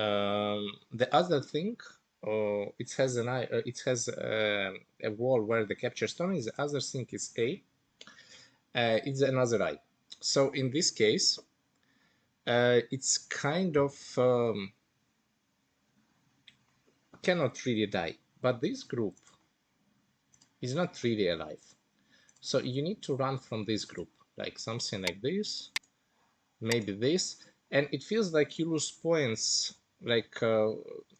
The other thing, it has a wall where the capture stone is. The other thing is A. It's another I. So in this case, it's kind of cannot really die. But this group is not really alive. So you need to run from this group, like something like this, maybe this, and it feels like you lose points. Like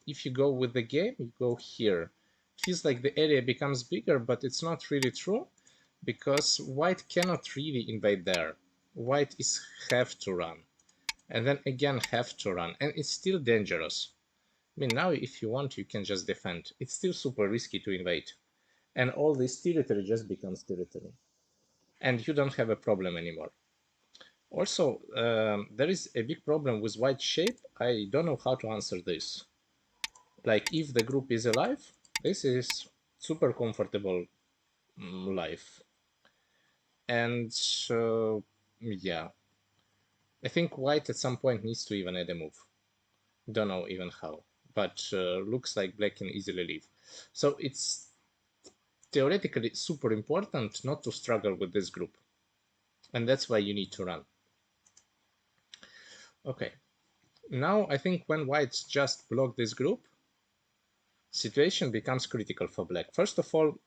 if you go with the game, you go here. It feels like the area becomes bigger, but it's not really true, because white cannot really invade there. White is have to run, and then again have to run, and it's still dangerous. I mean, now if you want, you can just defend. It's still super risky to invade, and all this territory just becomes territory, and you don't have a problem anymore. Also, there is a big problem with white shape. I don't know how to answer this. Like, if the group is alive, this is super comfortable life. And yeah, I think white at some point needs to even add a move. Don't know even how, but looks like black can easily leave. So it's theoretically super important not to struggle with this group. And that's why you need to run. Okay, now I think when whites just block this group, situation becomes critical for black. First of all,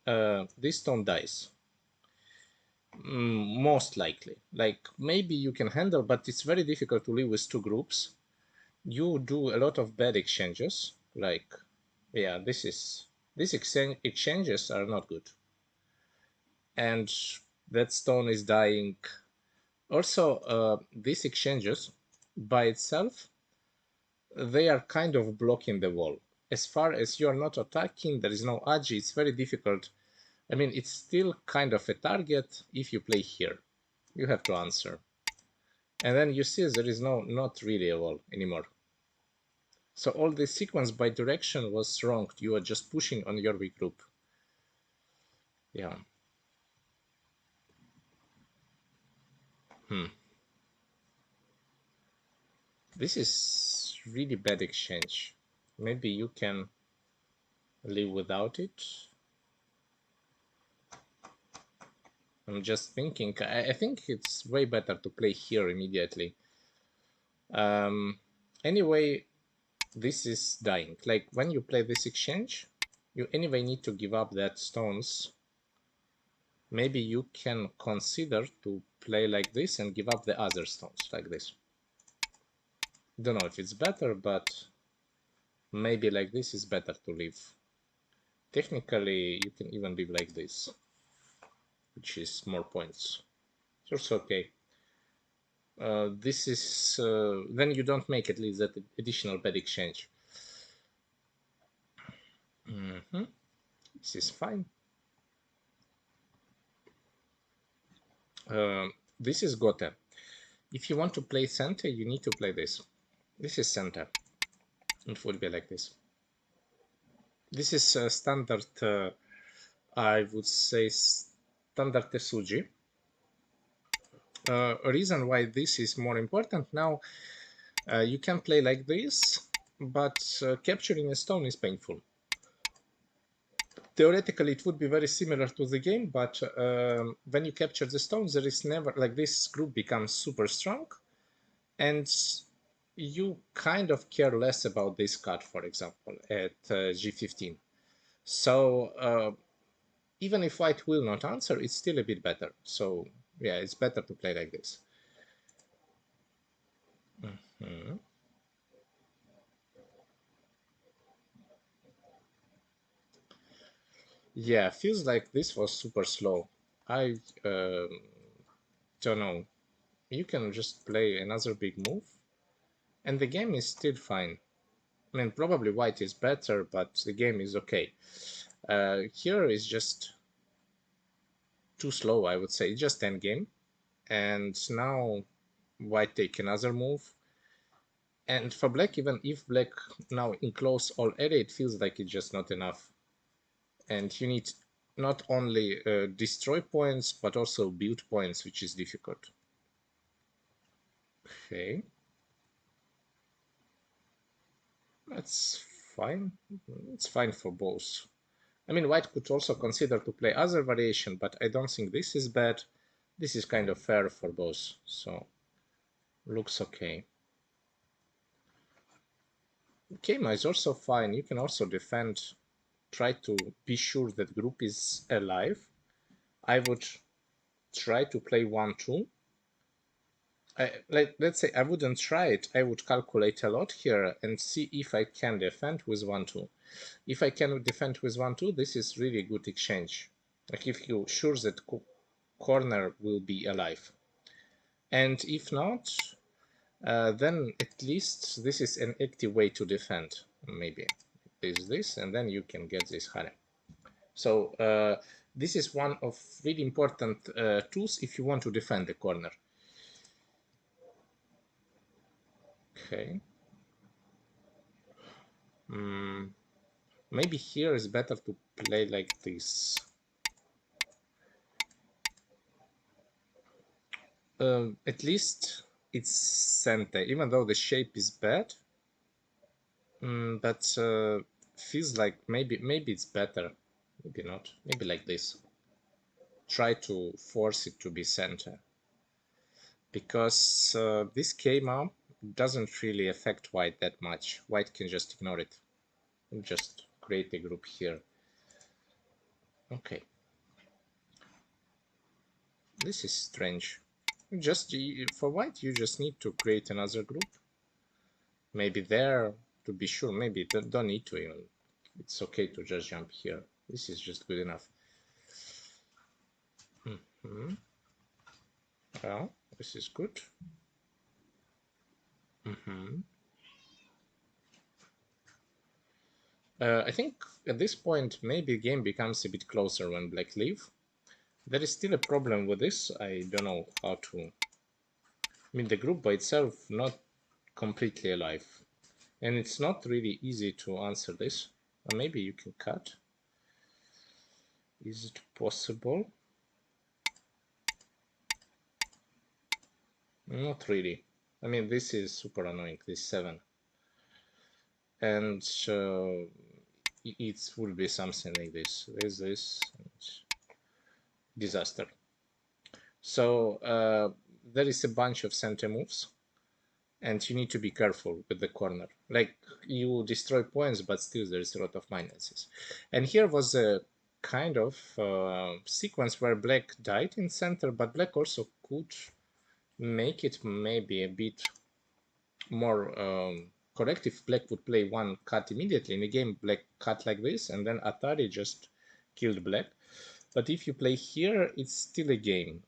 this stone dies. Most likely. Like, maybe you can handle, but it's very difficult to live with two groups. You do a lot of bad exchanges. Like, yeah, these exchanges are not good. And that stone is dying. Also, these exchanges by itself, they are kind of blocking the wall. As far as you're not attacking, there is no agi, it's very difficult. I mean, it's still kind of a target if you play here. You have to answer. And then you see there is not really a wall anymore. So all this sequence by direction was wrong. You are just pushing on your weak group. Yeah. This is really bad exchange. Maybe you can live without it. I'm just thinking. I think it's way better to play here immediately. Anyway, this is dying. Like, when you play this exchange, you anyway need to give up that stones. Maybe you can consider to play like this and give up the other stones like this. Don't know if it's better, but maybe like this is better to live. Technically, you can even live like this, which is more points. It's also okay. This is then you don't make at least that additional bad exchange. This is fine. This is Gote. If you want to play center, you need to play this. This is center. It would be like this. This is standard, I would say, standard Tesuji. A reason why this is more important now, you can play like this, but capturing a stone is painful. Theoretically, it would be very similar to the game, but when you capture the stones, there is never, like, this group becomes super strong, and you kind of care less about this card, for example, at G15. So even if white will not answer, it's still a bit better. So yeah, it's better to play like this. Yeah, feels like this was super slow. I don't know. You can just play another big move, and the game is still fine. I mean, probably white is better, but the game is okay. Here is just too slow, I would say. It's just endgame. And now white take another move. And for black, even if black now enclose all area, it feels like it's just not enough. And you need not only destroy points, but also build points, which is difficult. Okay. That's fine. It's fine for both. I mean, white could also consider to play other variation, but I don't think this is bad. This is kind of fair for both, so looks okay. Kema is also fine. You can also defend, try to be sure that group is alive. I would try to play 1-2. Let's say I wouldn't try it. I would calculate a lot here and see if I can defend with 1-2. If I can defend with 1-2, this is really good exchange. Like if you're sure that corner will be alive. And if not, then at least this is an active way to defend. Maybe this, and then you can get this harem. So this is one of really important tools if you want to defend the corner. Okay. Maybe here is better to play like this. At least it's center, even though the shape is bad. But feels like maybe it's better. Maybe not. Maybe like this. Try to force it to be center. Because this Kema doesn't really affect white that much. White can just ignore it. And just create a group here. Okay. This is strange. Just for white, you just need to create another group. Maybe there to be sure. Maybe don't need to even. It's okay to just jump here. This is just good enough. Well, this is good. I think at this point maybe the game becomes a bit closer when black leave. There is still a problem with this. I don't know how to. I mean, the group by itself not completely alive, and it's not really easy to answer this. Or maybe you can cut. Is it possible? Not really. I mean, this is super annoying. This 7, and it will be something like this. There's this and disaster. So there is a bunch of center moves, and you need to be careful with the corner. Like you destroy points, but still there's a lot of minuses. And here was a kind of sequence where black died in center, but black also could make it maybe a bit more correct if black would play one cut immediately. In the game, black cut like this, and then Atari just killed black. But if you play here, it's still a game.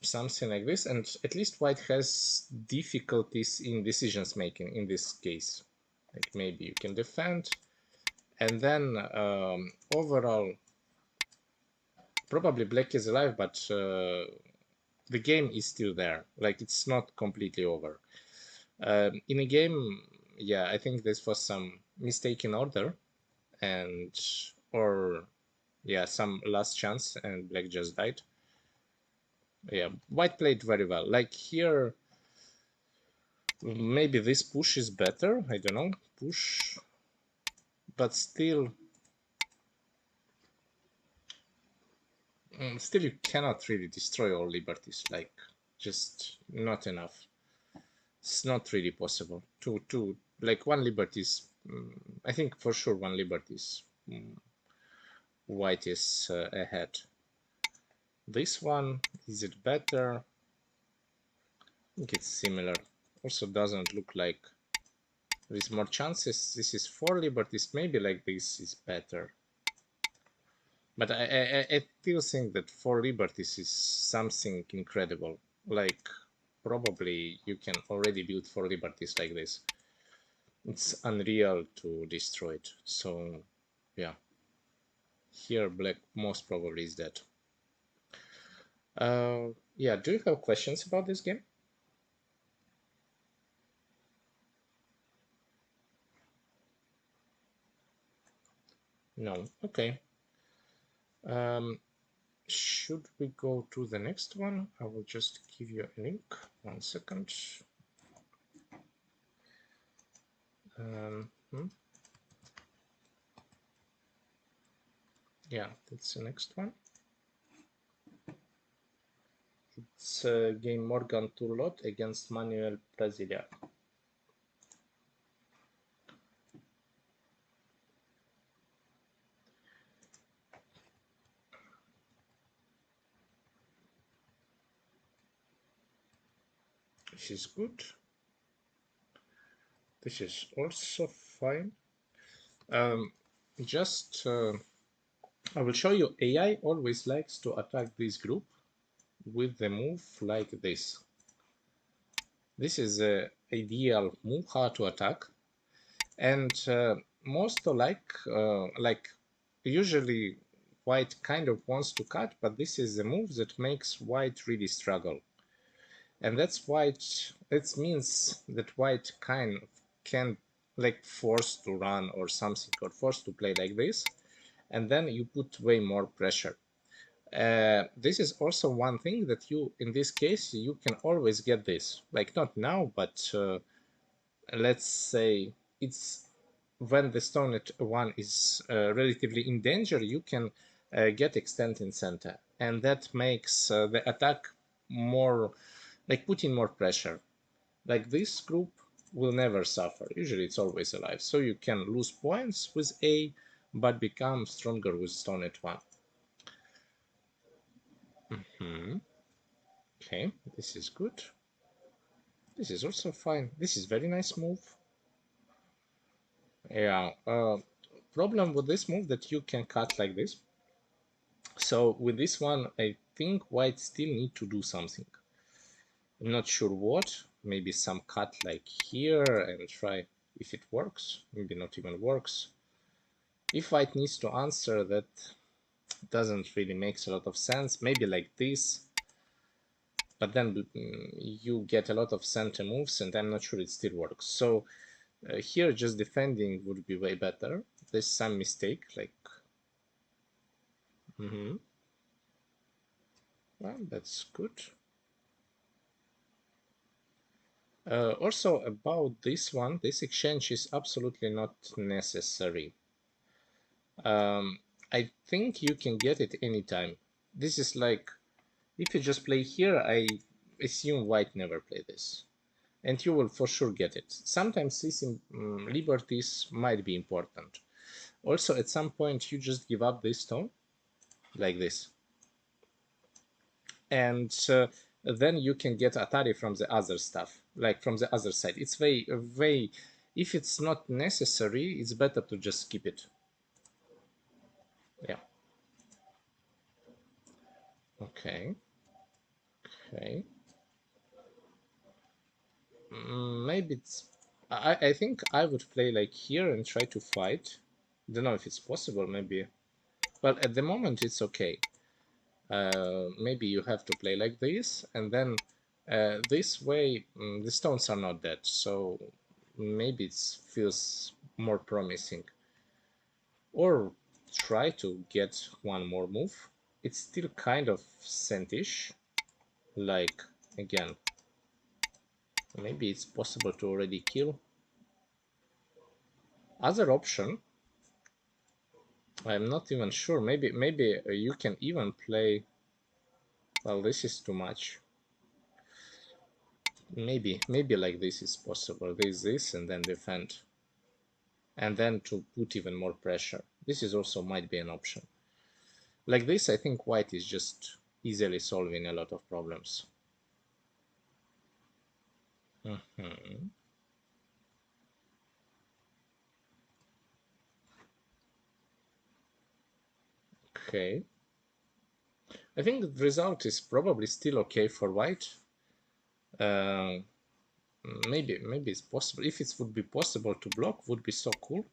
Something like this, and at least white has difficulties in decisions making in this case. Like maybe you can defend, and then overall probably black is alive, but the game is still there. Like it's not completely over. In a game, yeah, I think this was some mistake in order, and or yeah, some last chance, and black just died. Yeah, white played very well. Like here, maybe this push is better. I don't know, push, but still you cannot really destroy all liberties. Like just not enough. It's not really possible to like one liberty is. I think for sure one liberty is white is ahead. This one, is it better? I think it's similar. Also doesn't look like there is more chances. This is 4 liberties. Maybe like this is better. But I still think that 4 liberties is something incredible. Like probably you can already build 4 liberties like this. It's unreal to destroy it. So yeah, here black most probably is dead. Yeah, do you have questions about this game? No. Okay. Should we go to the next one? I will just give you a link. 1 second. Hmm? Yeah, that's the next one. It's game Morgan Turlot against Manuel Brasilia. This is good. This is also fine. Just I will show you. AI always likes to attack this group with the move like this. This is a ideal move how to attack, and most like usually white kind of wants to cut, but this is a move that makes white really struggle, and that's why it means that white kind of can like force to run or something, or force to play like this, and then you put way more pressure. This is also one thing that you, in this case, you can always get this, like not now, but let's say it's when the stone at one is relatively in danger, you can get extend in center, and that makes the attack more, like putting more pressure. Like this group will never suffer. Usually it's always alive. So you can lose points with A, but become stronger with stone at one. Okay, this is good. This is also fine. This is very nice move. Yeah. Problem with this move that you can cut like this. So with this one, I think white still need to do something. I'm not sure what. Maybe some cut like here and try if it works. Maybe not even works. If white needs to answer, that doesn't really make a lot of sense. Maybe like this. But then you get a lot of center moves, and I'm not sure it still works. So here, just defending would be way better. There's some mistake, like. Well, that's good. Also about this one, this exchange is absolutely not necessary. I think you can get it anytime. This is like, if you just play here, I assume white never play this. And you will for sure get it. Sometimes these liberties might be important. Also, at some point, you just give up this stone, like this. And then you can get Atari from the other stuff, like from the other side. It's very, if it's not necessary, it's better to just skip it. Yeah. Okay. Okay. Maybe it's. I think I would play like here and try to fight. Don't know if it's possible. Maybe. Well, at the moment it's okay. Maybe you have to play like this, and then this way the stones are not dead. So maybe it feels more promising. Or try to get one more move. It's still kind of centish. Like, again, maybe it's possible to already kill. Other option, I'm not even sure. Maybe you can even play. Well, this is too much. Maybe like this is possible. This, and then defend. And then to put even more pressure. This is also might be an option. Like this, I think white is just easily solving a lot of problems. Okay. I think the result is probably still okay for white. Maybe it's possible. If it would be possible to block, would be so cool.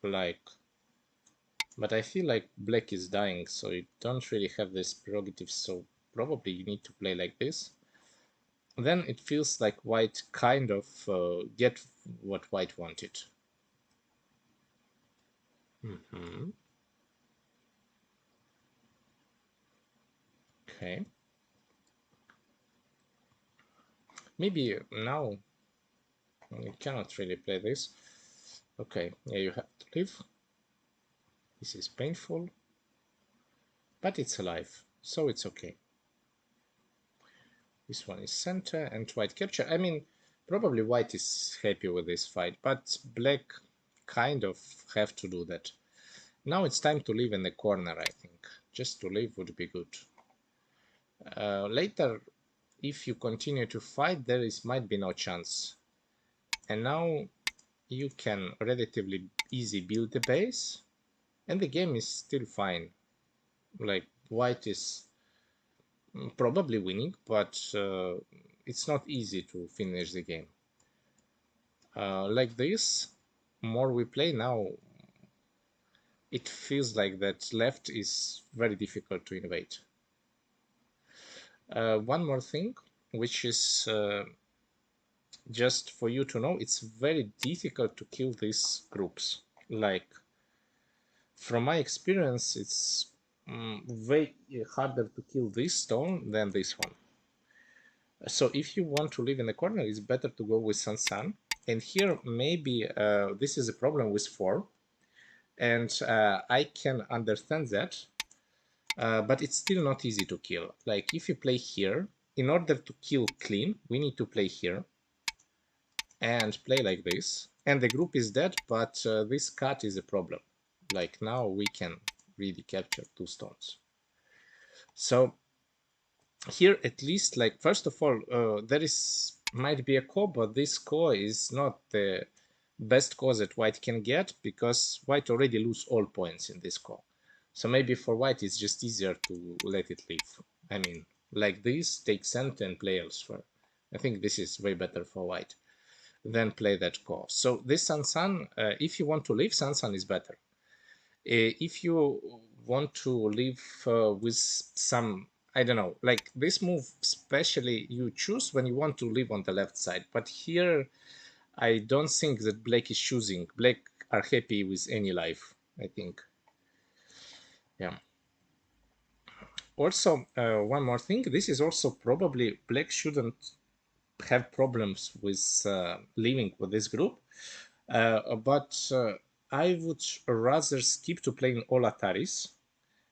Like, but I feel like black is dying, so you don't really have this prerogative. So probably you need to play like this. Then it feels like white kind of get what white wanted. Okay. Maybe now you cannot really play this. Okay, yeah, you have to leave. This is painful, but it's alive, so it's okay. This one is center and white capture. I mean, probably white is happy with this fight, but black kind of have to do that. Now it's time to leave in the corner, I think. Just to leave would be good. Later, if you continue to fight, there might be no chance. And now you can relatively easy build the base, and the game is still fine. Like, white is probably winning, but it's not easy to finish the game. Like this, more we play now, it feels like that left is very difficult to invade. One more thing, which is just for you to know, it's very difficult to kill these groups. Like, from my experience, it's way harder to kill this stone than this one. So if you want to live in the corner, it's better to go with Sansan. And here, maybe this is a problem with 4. And I can understand that. But it's still not easy to kill. Like, if you play here, in order to kill clean, we need to play here and play like this. And the group is dead, but this cut is a problem. Like, now we can really capture 2 stones. So here, at least, like, first of all, there might be a core, but this core is not the best core that white can get, because white already lose all points in this core. So maybe for white it's just easier to let it leave. I mean, like this, take center and play elsewhere. I think this is way better for white than play that core. So this Sansan, if you want to leave, Sansan is better. If you want to leave with some, I don't know, like this move, especially you choose when you want to live on the left side. But here, I don't think that black is choosing. Black are happy with any life, I think. Yeah. Also, one more thing. This is also probably black shouldn't have problems with living with this group. But I would rather skip to playing all Ataris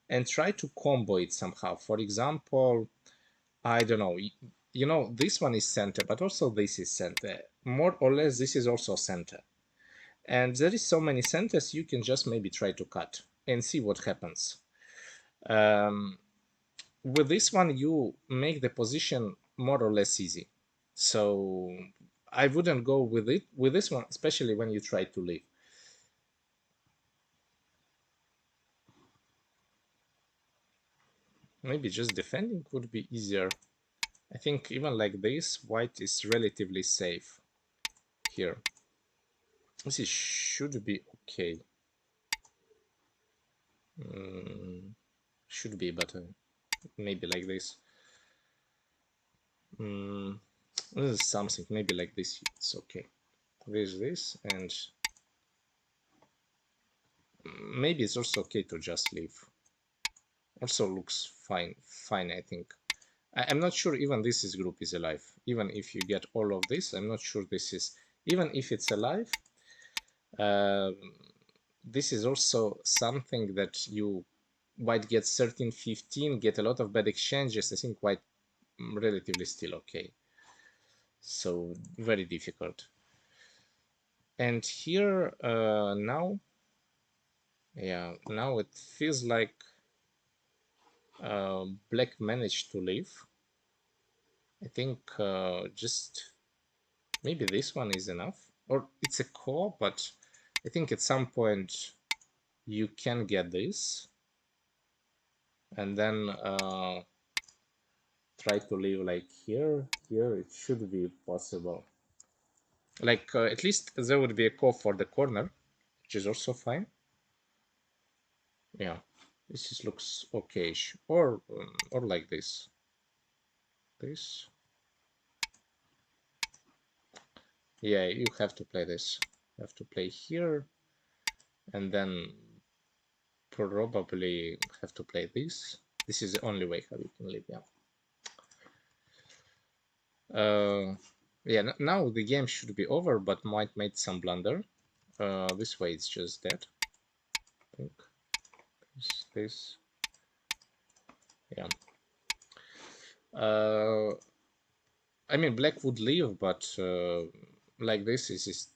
and try to combo it somehow. For example, I don't know, you know, this one is center, but also this is center. More or less, this is also center. And there is so many centers, you can just maybe try to cut and see what happens. With this one, you make the position more or less easy. So I wouldn't go with it with this one, especially when you try to leave. Maybe just defending would be easier. I think even like this, white is relatively safe here. This should be okay. Should be, but maybe like this. This is something, maybe like this, it's okay. There's this, and maybe it's also okay to just leave. Also looks fine, I think. I'm not sure even this group is alive. Even if you get all of this, I'm not sure this is, even if it's alive, this is also something that you white gets 13, 15, get a lot of bad exchanges. I think white relatively still okay. So very difficult. And here now, yeah, now it feels like black managed to leave. I think just maybe this one is enough, or it's a core, but I think at some point you can get this and then try to leave like here. Here it should be possible. Like at least there would be a core for the corner, which is also fine. Yeah, this just looks okay-ish, or like this. This. Yeah, you have to play this. You have to play here, and then probably have to play this. This is the only way how you can live. Yeah. Yeah. Now the game should be over, but might made some blunder. This way it's just dead. I think this. Yeah. I mean, black would leave, but like this is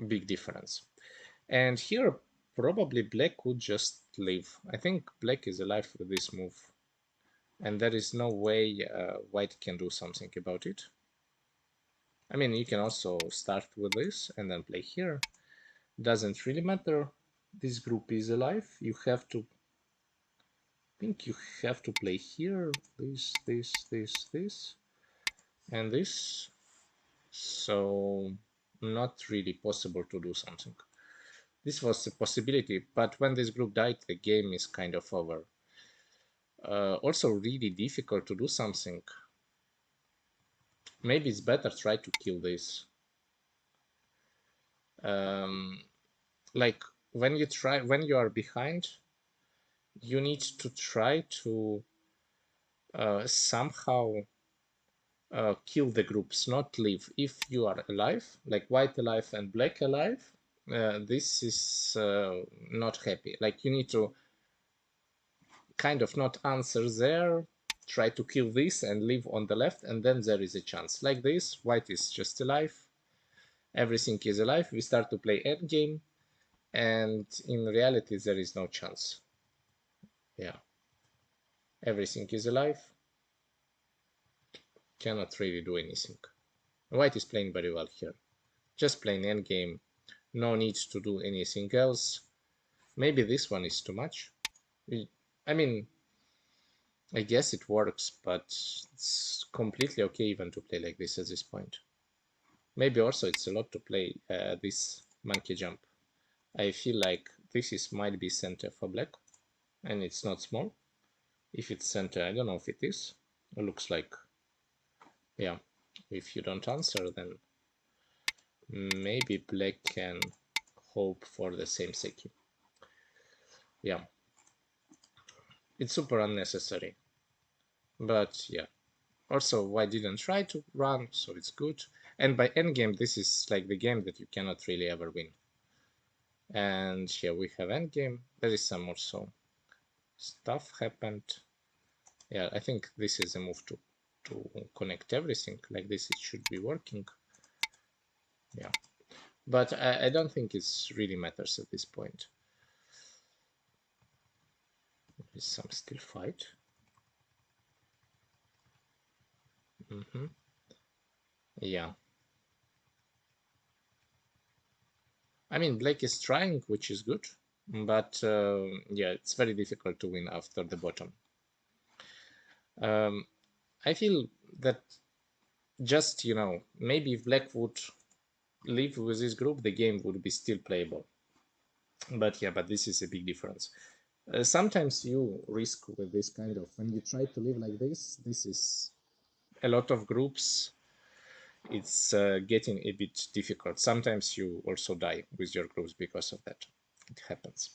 big difference. And here, probably black would just leave. I think black is alive with this move. And there is no way white can do something about it. I mean, you can also start with this and then play here. Doesn't really matter. This group is alive. You have to, I think you have to play here. This, and this. So not really possible to do something. This was a possibility, but when this group died, the game is kind of over. Also really difficult to do something. Maybe it's better try to kill this. Like when you are behind, you need to try to somehow kill the groups, not leave. If you are alive, like white alive and black alive, this is not happy. Like you need to kind of not answer there, try to kill this and leave on the left, and then there is a chance. Like this, white is just alive, everything is alive, we start to play endgame, and in reality there is no chance. Yeah, everything is alive, cannot really do anything. White is playing very well here, just playing endgame, no need to do anything else. Maybe this one is too much. I mean, I guess it works, but it's completely okay even to play like this at this point. Maybe also it's a lot to play this monkey jump. I feel like this is might be center for black, and it's not small. If it's center, I don't know if it is. It looks like, yeah. If you don't answer, then maybe black can hope for the same seki. Yeah, it's super unnecessary, but yeah. Also, white didn't try to run, so it's good. And by endgame, this is like the game that you cannot really ever win. And here we have endgame. There is some also stuff happened. Yeah, I think this is a move to connect everything. Like this, it should be working. Yeah, but I don't think it really matters at this point. There's some still fight. Yeah. I mean, black is trying, which is good, but yeah, it's very difficult to win after the bottom. I feel that just, maybe if black would live with this group, the game would be still playable. But yeah, but this is a big difference. Sometimes you risk with this kind of, when you try to live like this is a lot of groups, it's getting a bit difficult. Sometimes you also die with your groups because of that. It happens.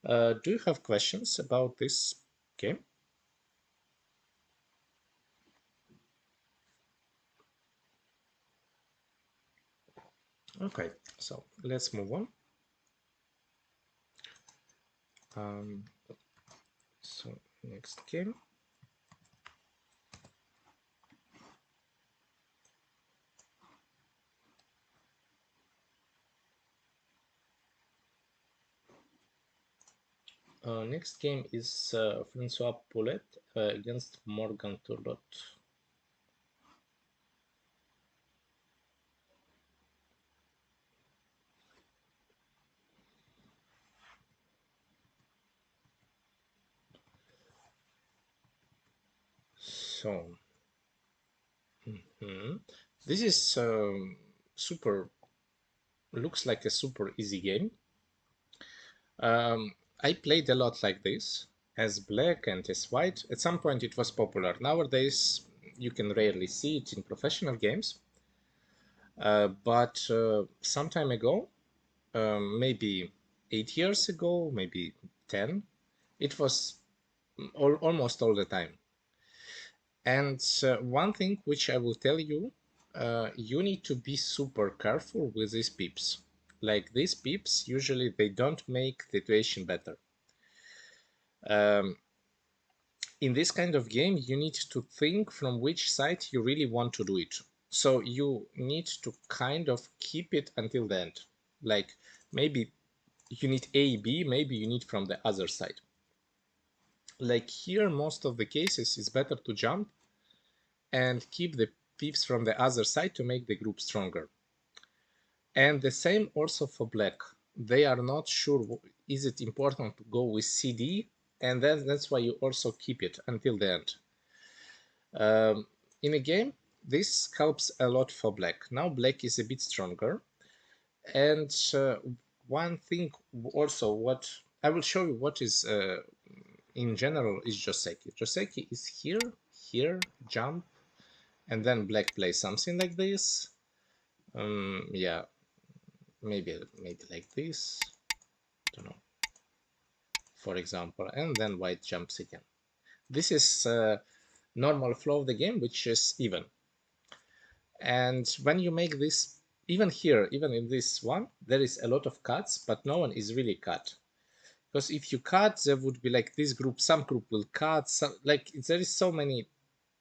Do you have questions about this game? Okay, so let's move on. So next game. Next game is Francois Poulet against Morgan Turlot. So, this is super, looks like a super easy game. I played a lot like this, as black and as white. At some point it was popular. Nowadays you can rarely see it in professional games. But some time ago, maybe 8 years ago, maybe 10, it was almost all the time. And one thing which I will tell you, you need to be super careful with these pips. like these pips, usually they don't make the situation better. In this kind of game, you need to think from which side you really want to do it. So you need to kind of keep it until the end. Like maybe you need A, B, maybe you need from the other side. Like here, most of the cases, it's better to jump and keep the pips from the other side to make the group stronger. And the same also for black. They are not sure, is it important to go with CD? And then that's why you also keep it until the end. In a game, this helps a lot for black. Now black is a bit stronger. And one thing also, what I will show you what is in general is Joseki. Joseki is here, here, jump, and then black plays something like this. Yeah, maybe like this, don't know, for example, and then white jumps again. This is normal flow of the game, which is even. And when you make this, even here, even in this one, there is a lot of cuts, but no one is really cut. Because if you cut, there would be like this group, some group will cut, some, like there is so many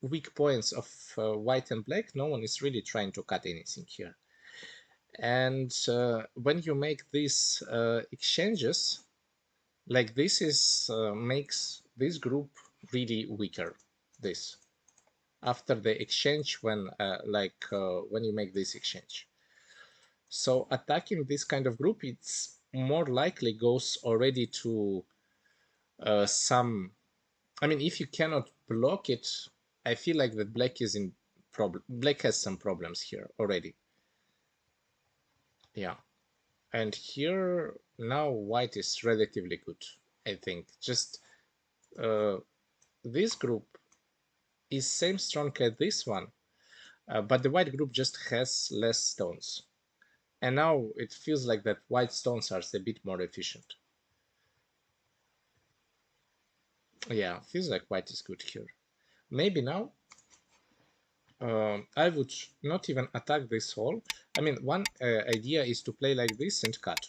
weak points of white and black, no one is really trying to cut anything here. And when you make these exchanges, like this is makes this group really weaker. This after the exchange, when when you make this exchange. So attacking this kind of group, it's more likely goes already to some. I mean, if you cannot block it, I feel like that black is in problem. Black has some problems here already. Yeah. And here now white is relatively good, I think. Just this group is same strong as this one, but the white group just has less stones. And now it feels like that white stones are a bit more efficient. Yeah, feels like white is good here. Maybe now I would not even attack this hole. I mean, one idea is to play like this and cut.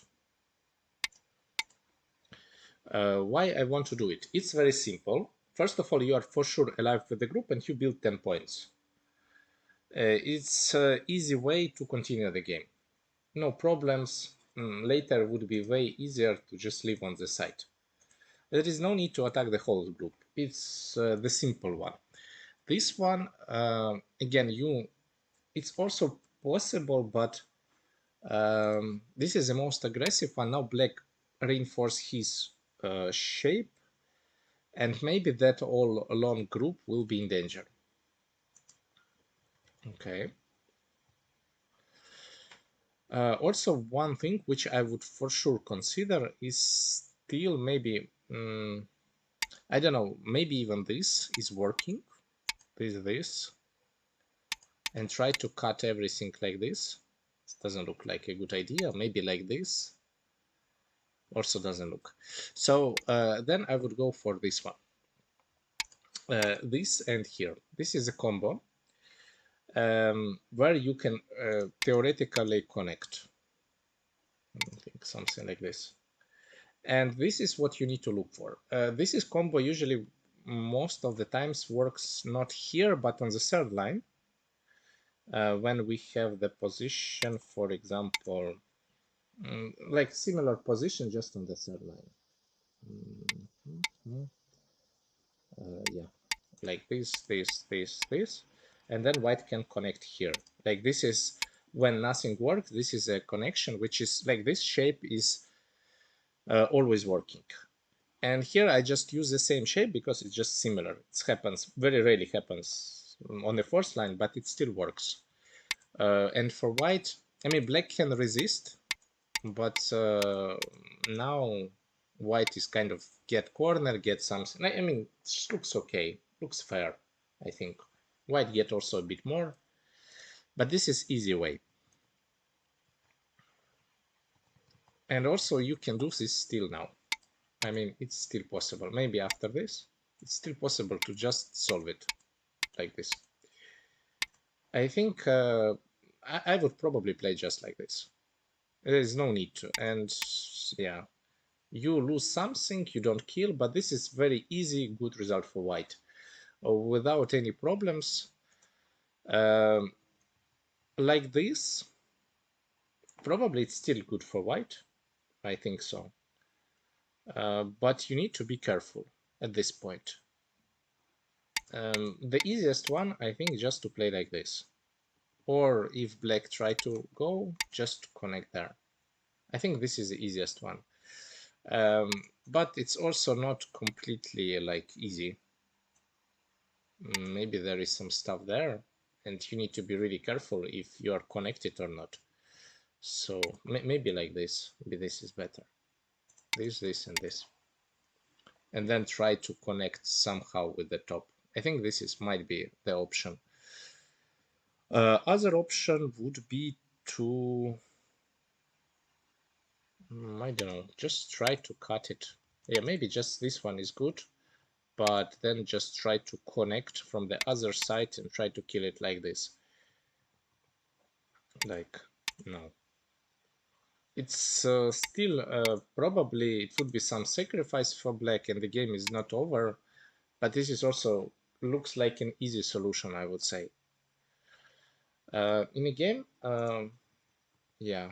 Why I want to do it? It's very simple. First of all, you are for sure alive with the group and you build 10 points. It's an easy way to continue the game. No problems. Later would be way easier to just live on the side. There is no need to attack the whole group. It's the simple one. This one, again, it's also possible, but this is the most aggressive one. Now black reinforce his shape, and maybe that all alone group will be in danger. Okay. Also, one thing which I would for sure consider is still maybe, I don't know, maybe even this is working, this, and try to cut everything like this. It doesn't look like a good idea. Maybe like this also doesn't look. So then I would go for this one. This and here. This is a combo where you can theoretically connect. I think something like this. And this is what you need to look for. This is combo usually most of the times works not here, but on the third line. When we have the position, for example, like similar position just on the third line. Yeah, like this, and then white can connect here. Like this is when nothing works. This is a connection, which is like this shape is always working. And here I just use the same shape because it's just similar. It happens, very rarely happens on the fourth line, but it still works. And for white, I mean, black can resist, but now white is kind of get corner, get something. I mean, it looks okay, looks fair, I think. White get also a bit more, but this is easy way. And also you can do this still now. I mean, it's still possible. Maybe after this, it's still possible to just solve it like this. I think I would probably play just like this. There is no need to. And yeah, you lose something, you don't kill, but this is very easy, good result for white. Without any problems. Like this, probably it's still good for white. I think so. But you need to be careful at this point. The easiest one, I think, just to play like this. Or if black try to go, just connect there. I think this is the easiest one. But it's also not completely like easy. Maybe there is some stuff there, and you need to be really careful if you are connected or not. So maybe like this. Maybe this is better. This, and this. And then try to connect somehow with the top. I think this is might be the option. Other option would be to, I don't know, just try to cut it. Yeah, maybe just this one is good, but then just try to connect from the other side and try to kill it like this. Like, no. It's still probably it would be some sacrifice for black and the game is not over, but this is also looks like an easy solution, I would say. In a game, yeah,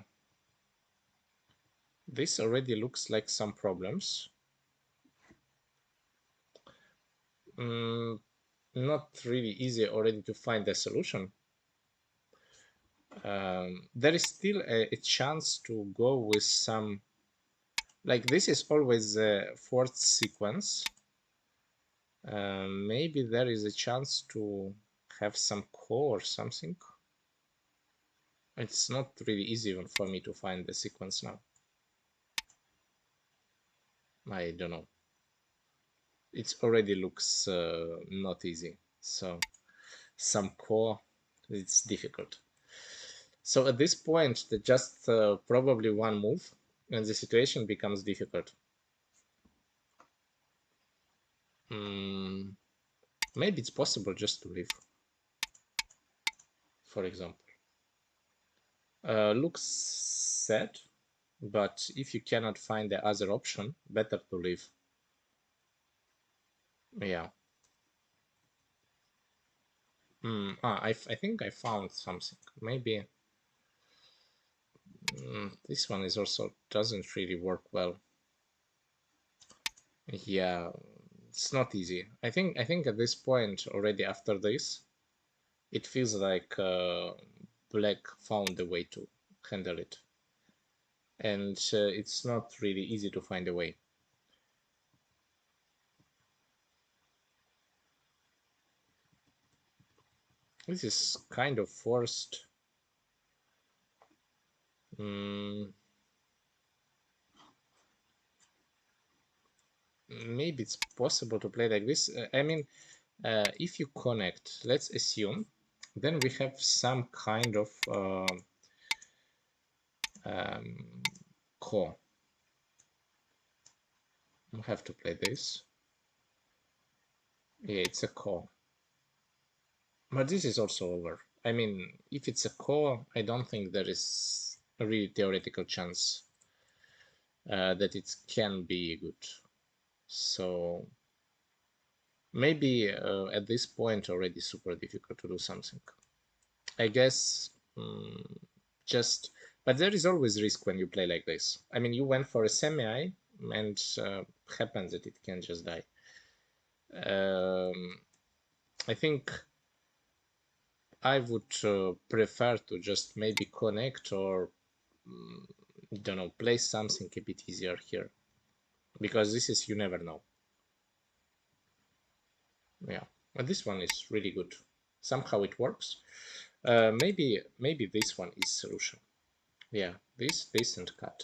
this already looks like some problems. Not really easy already to find a solution. There is still a chance to go with some, like this is always the fourth sequence. Maybe there is a chance to have some core or something. It's not really easy even for me to find the sequence now. I don't know. It already looks not easy. So some core, it's difficult. So at this point, just probably one move and the situation becomes difficult. Maybe it's possible just to leave, for example. Looks sad, but if you cannot find the other option, better to leave. Yeah. I think I found something. Maybe this one is also doesn't really work well. Yeah, it's not easy. I think at this point already after this, it feels like black found a way to handle it, and it's not really easy to find a way. This is kind of forced. Maybe it's possible to play like this. I mean, if you connect, let's assume, then we have some kind of core. We have to play this. Yeah, it's a core. But this is also over. I mean, if it's a core, I don't think there is a really theoretical chance that it can be good. So maybe at this point already super difficult to do something. I guess just, but there is always risk when you play like this. I mean, you went for a semi and happens that it can just die. I think I would prefer to just maybe connect or don't know, play something a bit easier here, because this is, you never know. Yeah, but this one is really good. Somehow it works. Maybe this one is solution. Yeah, this and cut.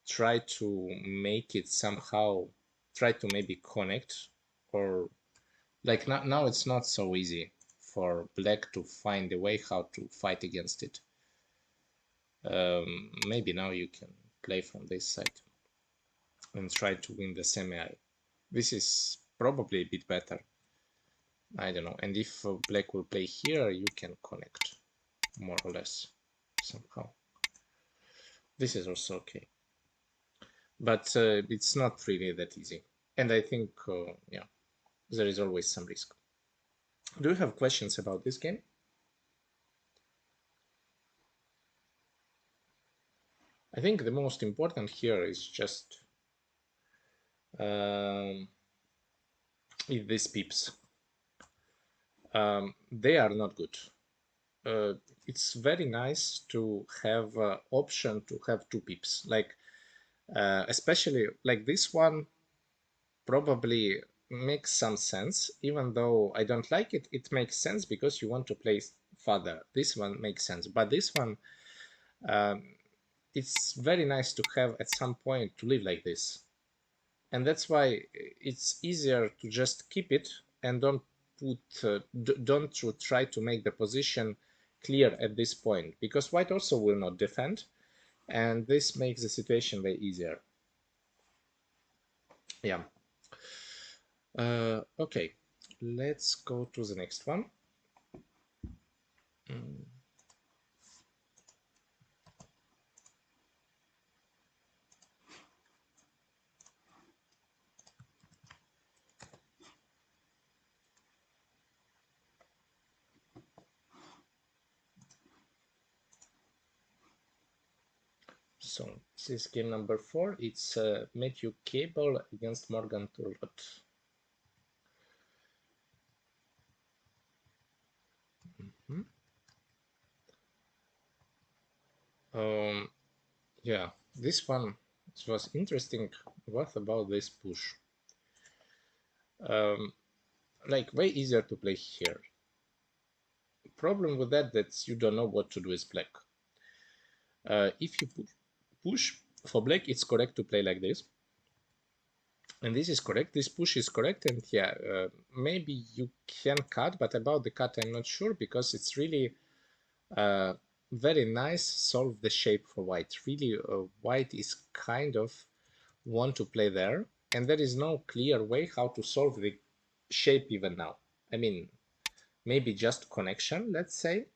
Try to make it somehow. Try to maybe connect, or like now it's not so easy for black to find a way how to fight against it. Maybe now you can play from this side and try to win the semi. This is probably a bit better. I don't know. And if black will play here, you can connect more or less somehow. This is also okay. But it's not really that easy. And I think, yeah, there is always some risk. Do you have questions about this game? I think the most important here is just these pips. They are not good. It's very nice to have option to have two pips, like especially like this one probably makes some sense, even though I don't like it. It makes sense because you want to play further. This one makes sense, but this one, um, it's very nice to have at some point to live like this, and that's why it's easier to just keep it and don't put don't try to make the position clear at this point, because white also will not defend, and this makes the situation way easier. Yeah. Okay, let's go to the next one. So this is game number 4. It's Matthew Cable against Morgan Turlot. Yeah, this one was interesting. What about this push? Like way easier to play here. Problem with that you don't know what to do with black. If you push for black, it's correct to play like this. And this is correct, this push is correct, and yeah, maybe you can cut, but about the cut I'm not sure, because it's really very nice solve the shape for white. Really, white is kind of want to play there, and there is no clear way how to solve the shape even now. I mean, maybe just connection, let's say,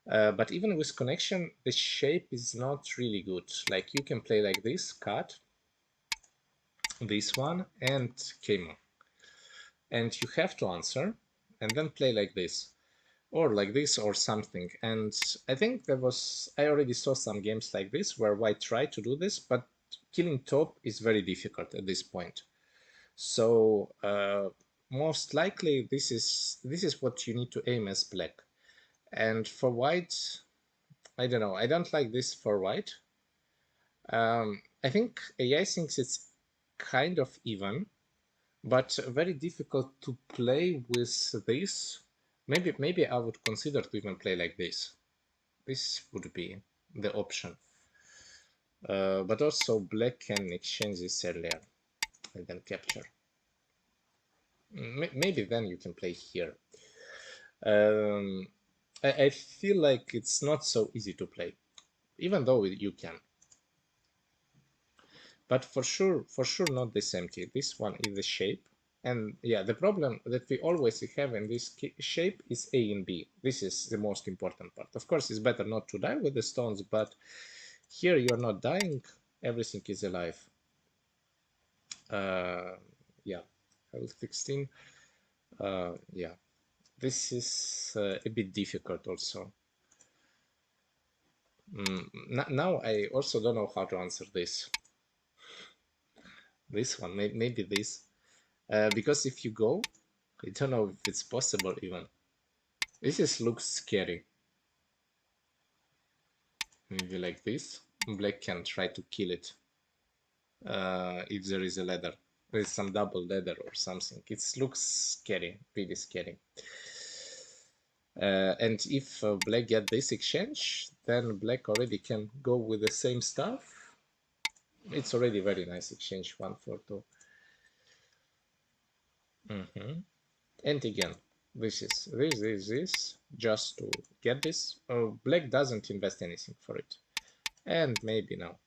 but even with connection, the shape is not really good. Like you can play like this, cut, this one, and came, and you have to answer and then play like this or like this or something. And I think I already saw some games like this where white tried to do this, but killing top is very difficult at this point. So most likely this is what you need to aim as black. And for white, I don't know, I don't like this for white. I think AI thinks it's kind of even, but very difficult to play with this. Maybe I would consider to even play like this. This would be the option. But also black can exchange this earlier and then capture. Maybe then you can play here. I feel like it's not so easy to play, even though you can. But for sure not this empty. This one is the shape. And yeah, the problem that we always have in this shape is A and B. This is the most important part. Of course, it's better not to die with the stones, but here you're not dying. Everything is alive. Yeah, health 16. Yeah, this is a bit difficult also. Now I also don't know how to answer this. This one, maybe this. Because if you go, I don't know if it's possible even. This just looks scary. Maybe like this. Black can try to kill it. If there is a ladder. There's some double ladder or something. It looks scary, really scary. And if black get this exchange, then black already can go with the same stuff. It's already very nice exchange, 1 for 2. And again, this just to get this. Black doesn't invest anything for it. And maybe now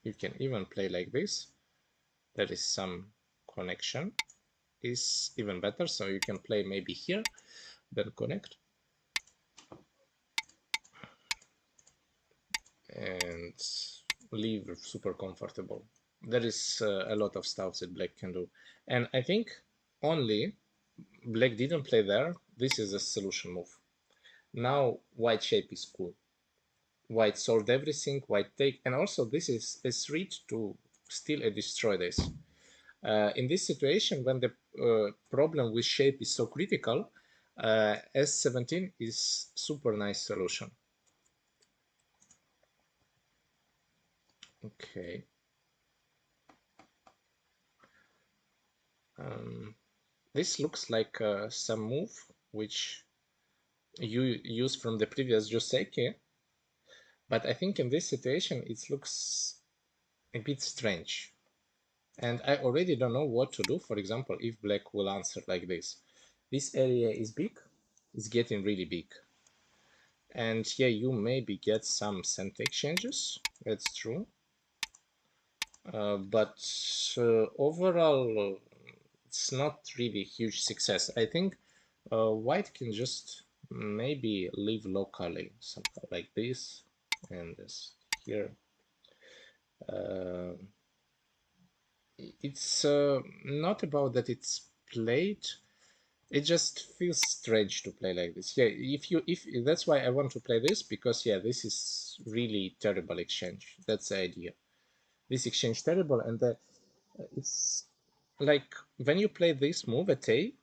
you can even play like this. There is some connection, is even better. So you can play maybe here, then connect. and live super comfortable. There is a lot of stuff that black can do. And I think only black didn't play there. This is a solution move. Now white shape is cool. White sold everything, white take, and also this is a threat to steal and destroy this. In this situation, when the problem with shape is so critical, S17 is super nice solution. Okay. This looks like some move which you use from the previous Joseki, but I think in this situation it looks a bit strange. And I already don't know what to do, for example, if black will answer like this. This area is big, it's getting really big. And yeah, you maybe get some cent exchanges, that's true. But overall, it's not really a huge success. I think white can just maybe live locally, somehow like this and this here. It's not about that it's played. It just feels strange to play like this. Yeah, if that's why I want to play this, because yeah, this is really terrible exchange. That's the idea. This exchange terrible, and it's like when you play this move at A,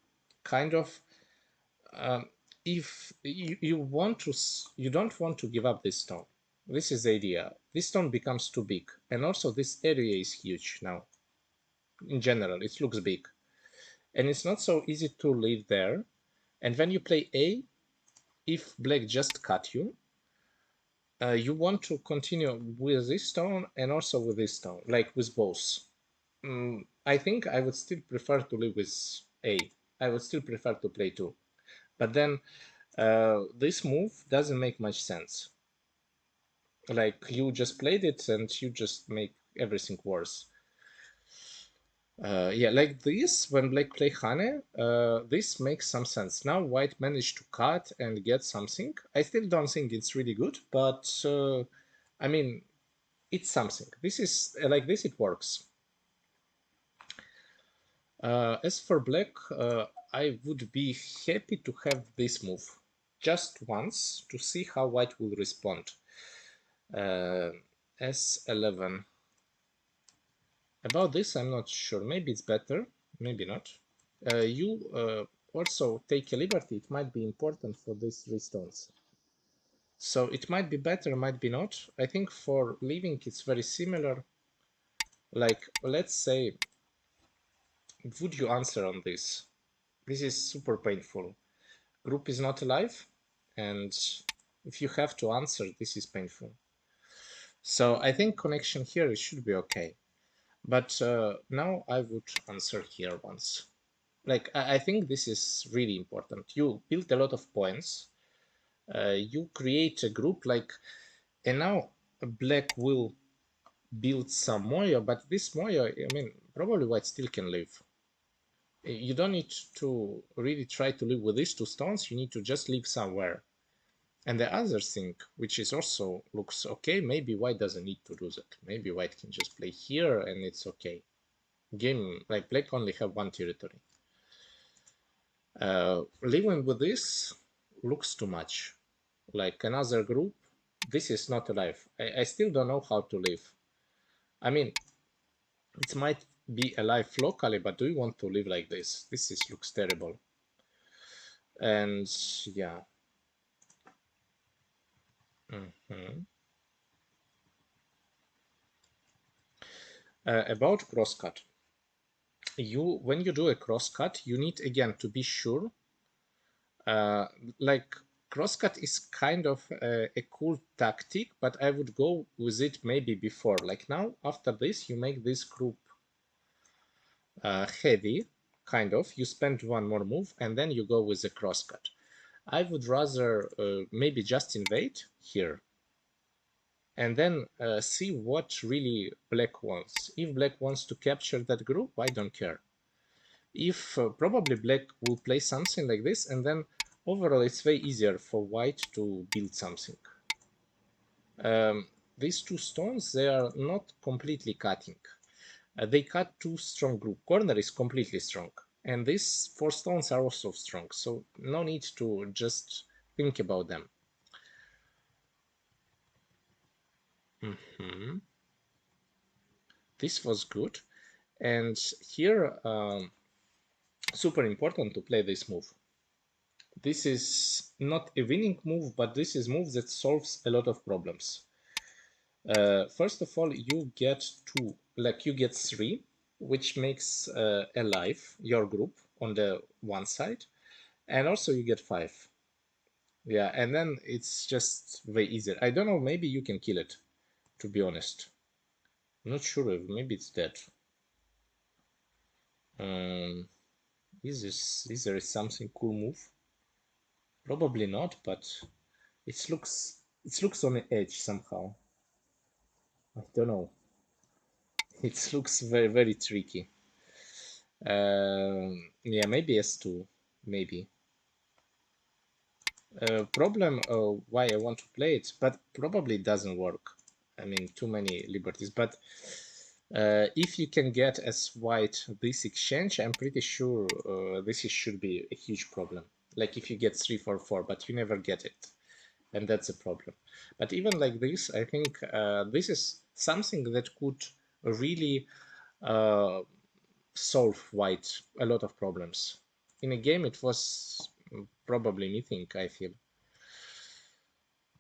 kind of if you want to, you don't want to give up this stone. This is the idea. This stone becomes too big, and also this area is huge now. In general, it looks big, and it's not so easy to live there. And when you play A, if black just cut you, you want to continue with this stone and also with this stone, like with both. I think I would still prefer to live with A. I would still prefer to play 2. But then this move doesn't make much sense. Like you just played it and you just make everything worse. Yeah, like this, when black play Hane, this makes some sense. Now white managed to cut and get something. I still don't think it's really good, but I mean, it's something. This is like this, it works. As for black, I would be happy to have this move just once to see how white will respond. S11. About this, I'm not sure. Maybe it's better, maybe not. You also take a liberty. It might be important for these 3 stones. So it might be better, might be not. I think for leaving, it's very similar. Like, let's say, would you answer on this? This is super painful. Group is not alive, and if you have to answer, this is painful. So I think connection here should be okay. But now I would answer here once. Like, I think this is really important. You build a lot of points. You create a group, like, and now black will build some Moyo, but this Moyo, I mean, probably white still can live. You don't need to really try to live with these 2 stones. You need to just live somewhere. And the other thing, which is also looks okay, maybe white doesn't need to do that. Maybe white can just play here and it's okay. Game, like black only have 1 territory. Living with this looks too much. Like another group, this is not alive. I still don't know how to live. I mean, it might be alive locally, but do you want to live like this? This looks terrible. And yeah. About crosscut. When you do a crosscut, you need again to be sure. Like crosscut is kind of a cool tactic, but I would go with it maybe before. Like now, after this, you make this group heavy, kind of. You spend 1 more move, and then you go with the crosscut. I would rather maybe just invade here, and then see what really black wants. If black wants to capture that group, I don't care. If probably black will play something like this, and then overall it's way easier for white to build something. these two stones, they are not completely cutting. They cut two strong group. Corner is completely strong. And these four stones are also strong. So no need to just think about them. This was good. And here, super important to play this move. This is not a winning move, but this is move that solves a lot of problems. First of all, you get you get three, which makes alive your group on the one side, and also you get five. Yeah, and then it's just way easier. I don't know, maybe you can kill it, to be honest. I'm not sure if maybe it's dead. Um, is there something cool move? Probably not, but it looks on the edge somehow. I don't know. It looks very tricky. Yeah, maybe S2, maybe. Problem why I want to play it, but probably it doesn't work. I mean, too many liberties. But if you can get as white this exchange, I'm pretty sure this should be a huge problem. Like if you get 3-4-4, but you never get it, and that's a problem. But even like this, I think this is something that could really uh, solve white a lot of problems. In a game, it was probably missing, I feel.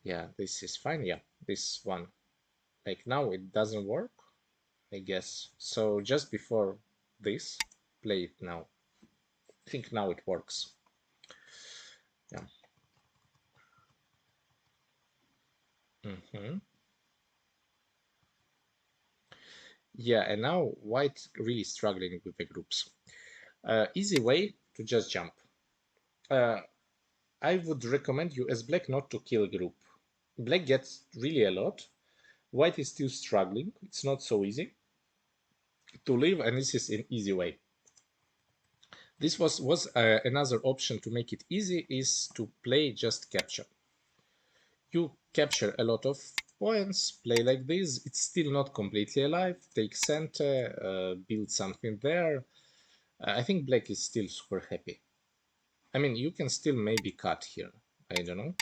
Yeah, this is fine. Yeah, this one. Like now it doesn't work, I guess. So just before this, play it now. I think now it works. Yeah. Yeah, and now white really struggling with the groups. Easy way to just jump. I would recommend you as black not to kill a group. Black gets really a lot. White is still struggling. It's not so easy to leave, and this is an easy way. This was another option to make it easy is to play just capture. You capture a lot of points, play like this. It's still not completely alive. Take center, build something there. I think black is still super happy. I mean, you can still maybe cut here. I don't know.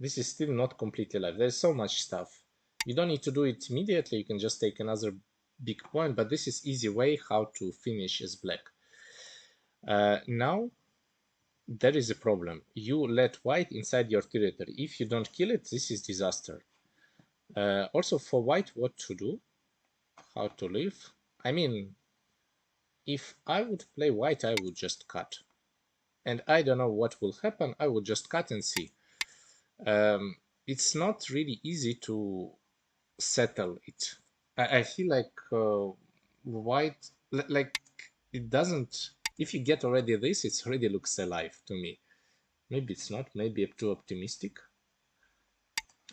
This is still not completely alive. There's so much stuff. You don't need to do it immediately. You can just take another big point, but this is easy way how to finish as black. Now, there is a problem. You let white inside your territory. If you don't kill it, this is disaster. Also for white, what to do, how to live. I mean, if I would play white, I would just cut. And I don't know what will happen. I would just cut and see. It's not really easy to settle it. I feel like white, like it doesn't, if you get already this, it already looks alive to me. Maybe it's not, maybe I'm too optimistic.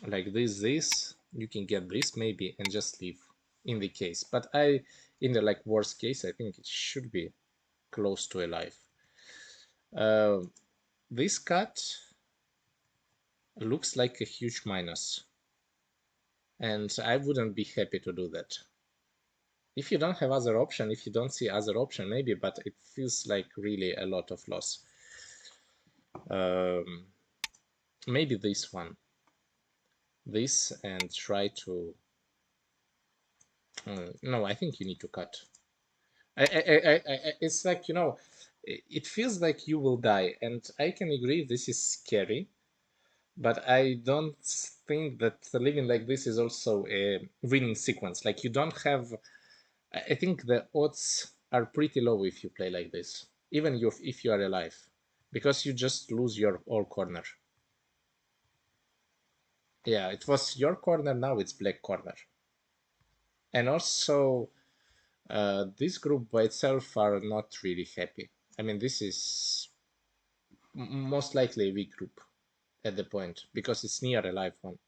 Like this, you can get this maybe and just leave in the case. But in the like worst case, I think it should be close to alive. This cut looks like a huge minus. And I wouldn't be happy to do that. If you don't have other option, if you don't see other option, maybe, but it feels like really a lot of loss. Maybe this one. This and try to... no, I think you need to cut. It's like, you know, it feels like you will die, and I can agree this is scary, but I don't think that living like this is also a winning sequence. Like you don't have... I think the odds are pretty low if you play like this, even if you are alive, because you just lose your all corner. Yeah, it was your corner, now it's black corner. And also, this group by itself are not really happy. I mean, this is most likely a weak group at the point, because it's near a live one.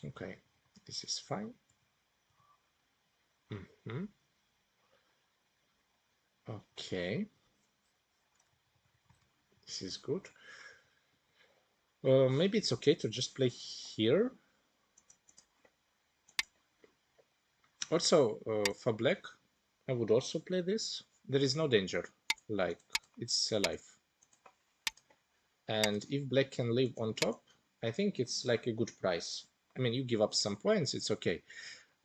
Okay, this is fine. Okay, this is good. Maybe it's okay to just play here. Also, for black, I would also play this. There is no danger, like it's alive. And if black can live on top, I think it's like a good price. I mean, you give up some points, it's okay.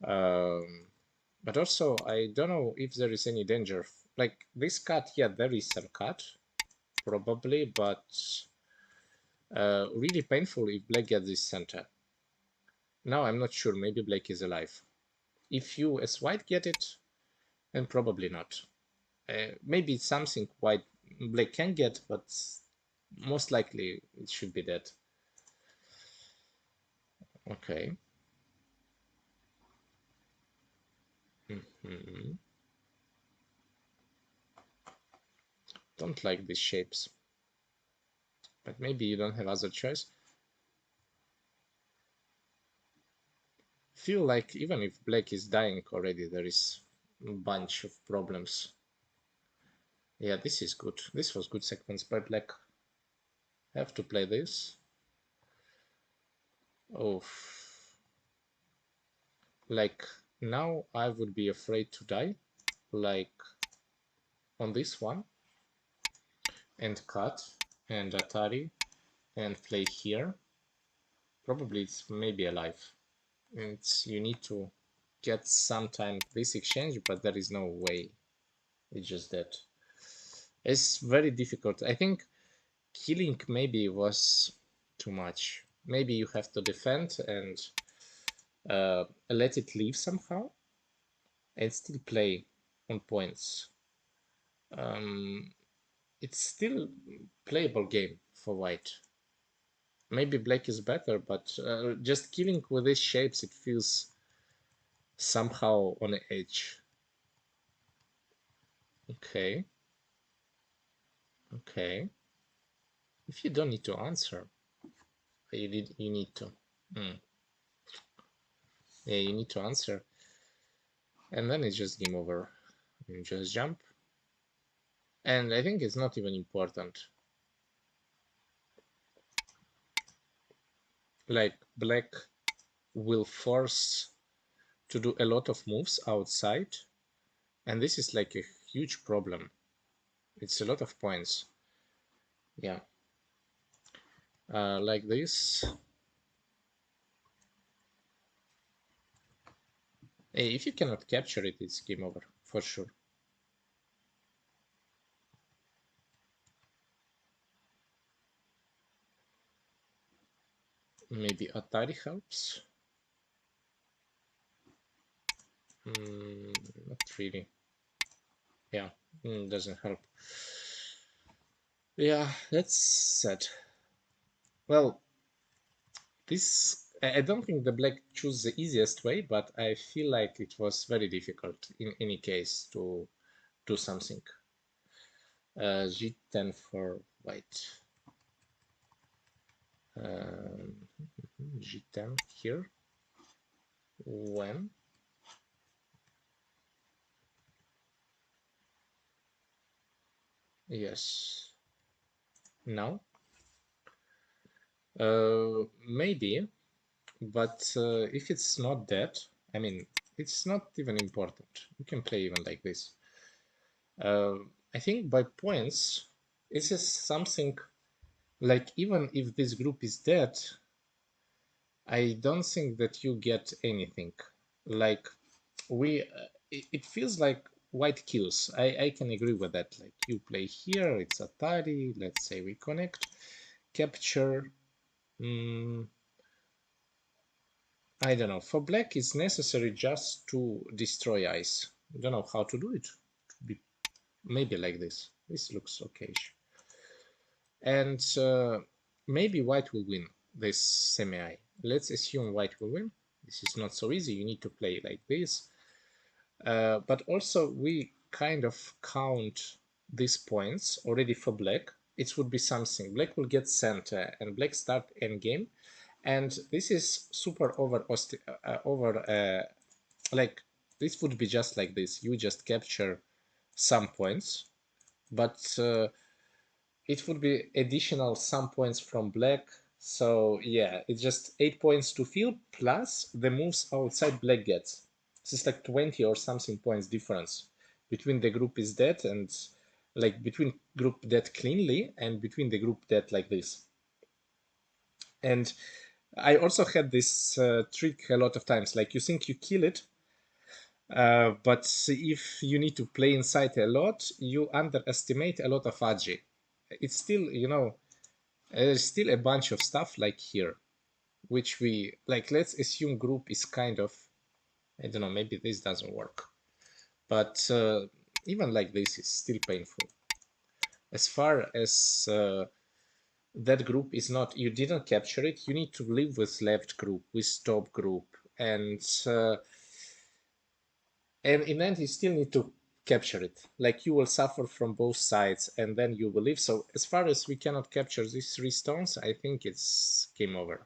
But also, I don't know if there is any danger. Like this cut, yeah, there is some cut, probably, but really painful if black gets this center. Now I'm not sure, maybe black is alive. If you as white get it, then probably not. Maybe it's something white black can get, but most likely it should be dead. Okay. Don't like these shapes, but maybe you don't have other choice. Feel like even if black is dying already, there is a bunch of problems. Yeah, this is good. This was good sequence by black. Have to play this. Oh, like now I would be afraid to die, like on this one, and cut, and Atari, and play here. Probably it's maybe alive. It's, you need to get sometime this exchange, but there is no way. It's just that. It's very difficult. I think killing maybe was too much. Maybe you have to defend and let it leave somehow and still play on points. It's still playable game for white. Maybe black is better, but just killing with these shapes, it feels somehow on the edge. Okay. Okay. If you don't need to answer, you need to. Yeah, you need to answer. And then it's just game over. You just jump. And I think it's not even important. Like black will force to do a lot of moves outside. And this is like a huge problem. It's a lot of points. Yeah. Like this. Hey, if you cannot capture it, it's game over, for sure. Maybe Atari helps. Not really. Yeah, doesn't help. Yeah, that's sad. Well, this, I don't think the black chose the easiest way, but I feel like it was very difficult in any case to do something. G10 for white. G10 here. When? Yes. Now? Maybe, but if it's not that, I mean, it's not even important. You can play even like this. I think by points, it's just something like even if this group is dead, I don't think that you get anything. Like it feels like white kills. I can agree with that. Like you play here, it's Atari. Let's say we connect, capture. I don't know. For black, it's necessary just to destroy ice. I don't know how to do it. Maybe like this. This looks okay. And maybe white will win this semi. Let's assume white will win. This is not so easy. You need to play like this. But also we kind of count these points already for black. It would be something. Black will get center and black start endgame. And this is super like this would be just like this. You just capture some points, but it would be additional some points from black So yeah, it's just 8 points to fill plus the moves outside black gets. This is like 20 or something points difference between the group is dead and like between group dead cleanly and between the group dead like this. And I also had this trick a lot of times, like you think you kill it, but if you need to play inside a lot, you underestimate a lot of agi. It's still, you know, there's still a bunch of stuff like here, which we, like, let's assume group is kind of, I don't know, maybe this doesn't work. But even like this is still painful. As far as that group is not, you didn't capture it, you need to live with left group, with top group, and in the end you still need to capture it. Like you will suffer from both sides and then you will live. So as far as we cannot capture these 3 stones, I think it's game over.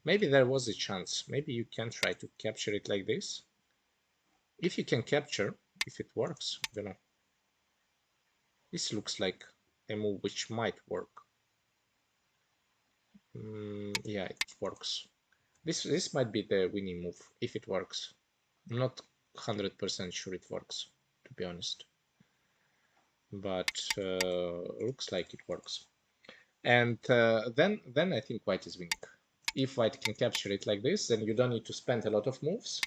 Maybe there was a chance. Maybe you can try to capture it like this. If you can capture, if it works, you know. This looks like a move which might work. Yeah, it works. This might be the winning move if it works. I'm not 100% sure it works, to be honest. But looks like it works. And then I think white is winning. If white can capture it like this, then you don't need to spend a lot of moves.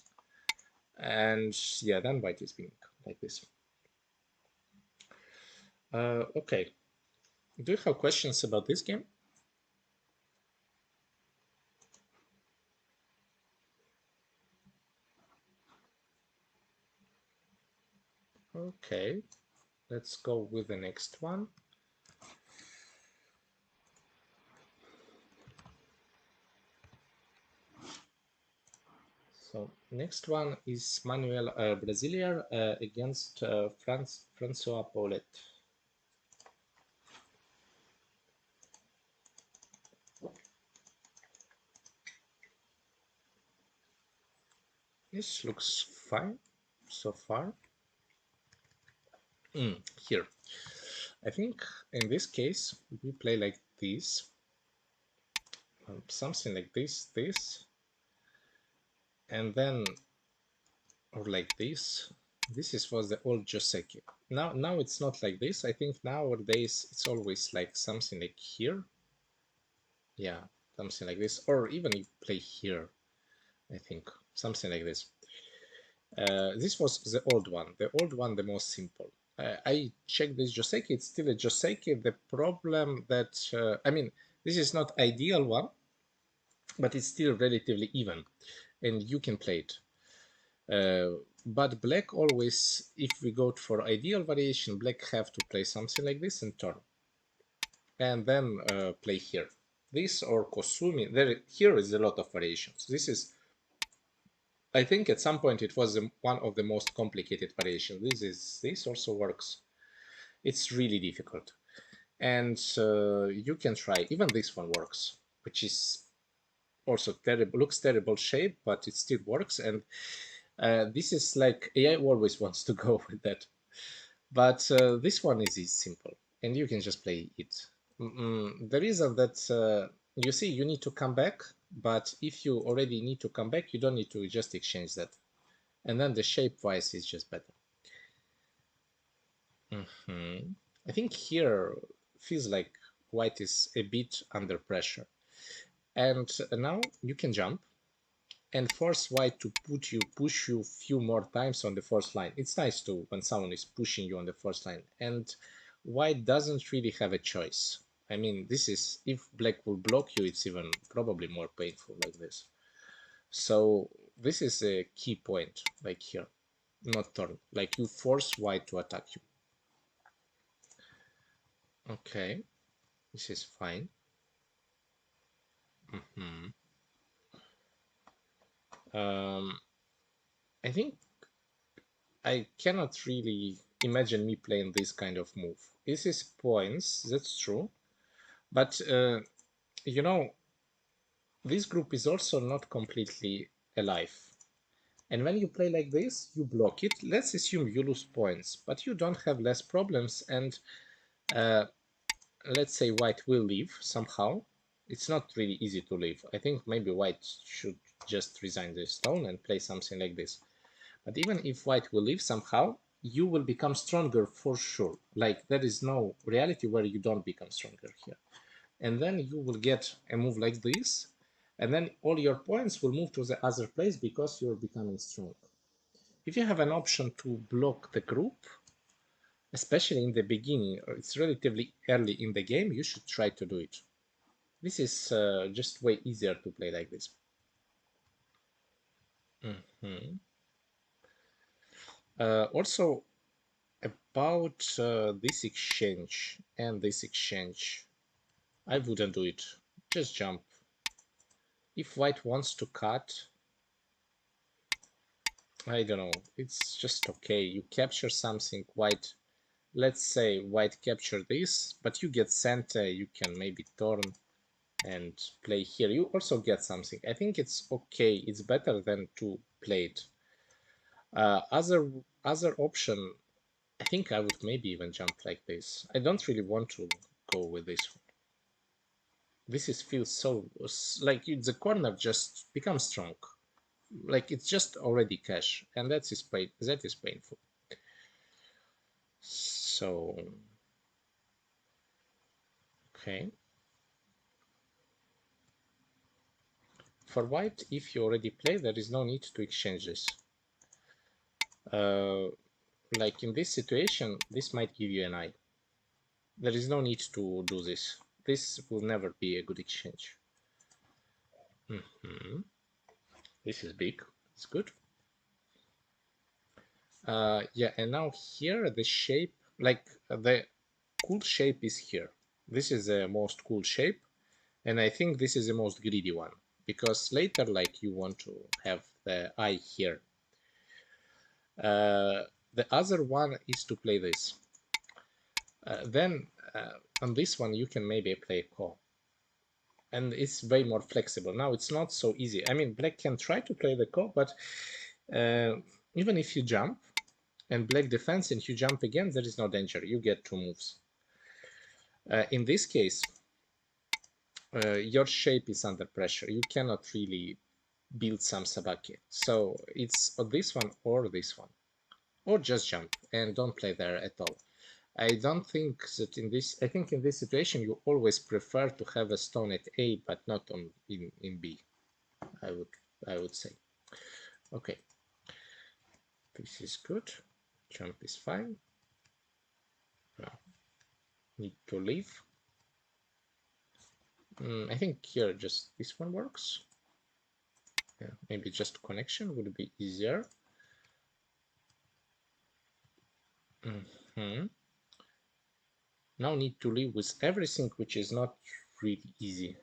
And yeah, then white is winning like this. Okay. Do you have questions about this game? Okay, let's go with the next one. So next one is Manuel Brasilier against Francois Paulet. This looks fine so far. Here, I think in this case we play like this, something like this, and then or like this. This was the old Joseki. Now it's not like this. I think nowadays it's always like something like here. Yeah, something like this, or even you play here. I think something like this. This was the old one. The old one, the most simple. I checked this Joseki. It's still a Joseki. The problem that I mean, this is not ideal one, but it's still relatively even, and you can play it. But black always, if we go for ideal variation, black have to play something like this and turn, and then play here. This or Kosumi. Here is a lot of variations. This is, I think at some point it was one of the most complicated variations. This also works. It's really difficult, and you can try. Even this one works, which is also terrible. Looks terrible shape, but it still works. And this is like AI always wants to go with that, but this one is simple, and you can just play it. The reason that you see you need to come back, but if you already need to come back, you don't need to just exchange that. And then the shape-wise is just better. I think here feels like white is a bit under pressure. And now you can jump and force white to push you few more times on the first line. It's nice to when someone is pushing you on the first line. And white doesn't really have a choice. I mean, this is, if black will block you, it's even probably more painful like this. So this is a key point, like here, not turn. Like you force white to attack you. Okay, this is fine. I think I cannot really imagine me playing this kind of move. This is points, that's true. But, you know, this group is also not completely alive. And when you play like this, you block it. Let's assume you lose points, but you don't have less problems. And let's say white will leave somehow. It's not really easy to leave. I think maybe white should just resign the stone and play something like this. But even if white will leave somehow, you will become stronger for sure. Like, there is no reality where you don't become stronger here. And then you will get a move like this, and then all your points will move to the other place because you're becoming strong. If you have an option to block the group, especially in the beginning, or it's relatively early in the game, you should try to do it. This is just way easier to play like this. Also, about this exchange and this exchange, I wouldn't do it. Just jump. If white wants to cut, I don't know, it's just okay. You capture something, white, let's say white capture this, but you get center, you can maybe turn and play here. You also get something. I think it's okay. It's better than to play it. Other option, I think I would maybe even jump like this. I don't really want to go with this one. This is feels so like the corner just becomes strong. Like it's just already cash, and that is painful. So okay. For white, if you already play, there is no need to exchange this. Like in this situation, this might give you an eye. There is no need to do this. This will never be a good exchange. This is big. It's good. Yeah, and now here the shape, like the cool shape is here. This is the most cool shape, and I think this is the most greedy one, because later, like, you want to have the eye here. The other one is to play this. Then on this one you can maybe play ko, and it's way more flexible. Now it's not so easy. I mean, black can try to play the ko, but even if you jump and black defends and you jump again, there is no danger. You get two moves. In this case, your shape is under pressure. You cannot really build some sabaki. So it's this one, or just jump and don't play there at all. I don't think that in this, I think in this situation you always prefer to have a stone at A, but not in B, I would say. Okay, this is good. Jump is fine. Now, need to leave. I think here just this one works. Yeah, maybe just connection would be easier. Now need to live with everything, which is not really easy.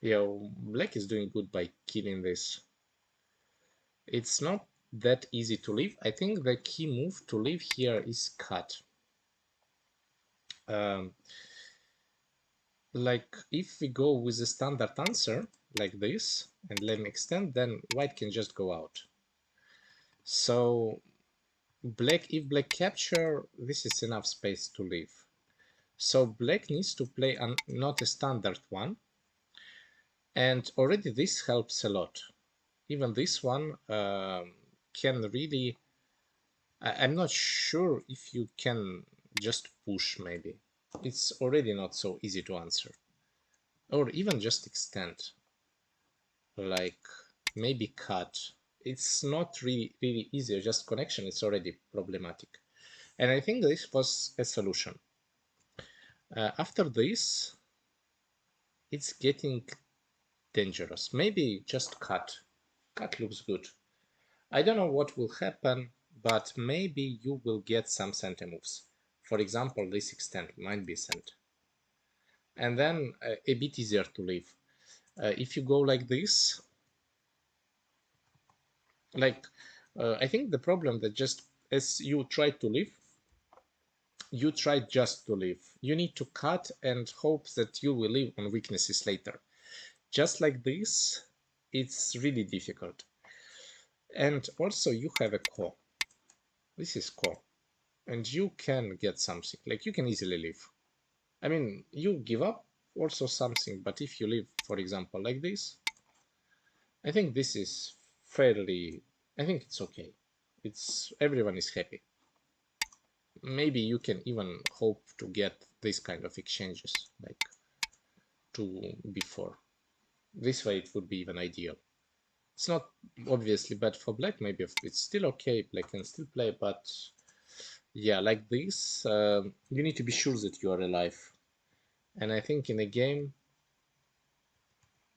Yeah, black is doing good by killing this. It's not that easy to leave. I think the key move to leave here is cut. Like if we go with the standard answer like this and let me extend, then white can just go out. So if black capture, this is enough space to leave. So black needs to play not a standard one, and already this helps a lot. Even this one can really, I'm not sure if you can just push. Maybe it's already not so easy to answer, or even just extend, like maybe cut. It's not really easy. Just connection is already problematic, and I think this was a solution. After this, it's getting dangerous. Maybe just cut. Cut looks good. I don't know what will happen, but maybe you will get some center moves. For example, this extend might be sent. And then a bit easier to leave. If you go like this, like I think the problem that just as you try to leave, you try just to leave. You need to cut and hope that you will leave on weaknesses later. Just like this, it's really difficult. And also you have a core. This is core. And you can get something. Like you can easily leave. I mean, you give up also something, but if you leave, for example, like this, I think this is fairly, I think it's okay. It's everyone is happy. Maybe you can even hope to get this kind of exchanges like two before. This way it would be even ideal. It's not obviously bad for black, maybe it's still okay, black can still play, but yeah, like this, you need to be sure that you are alive. And I think in a game,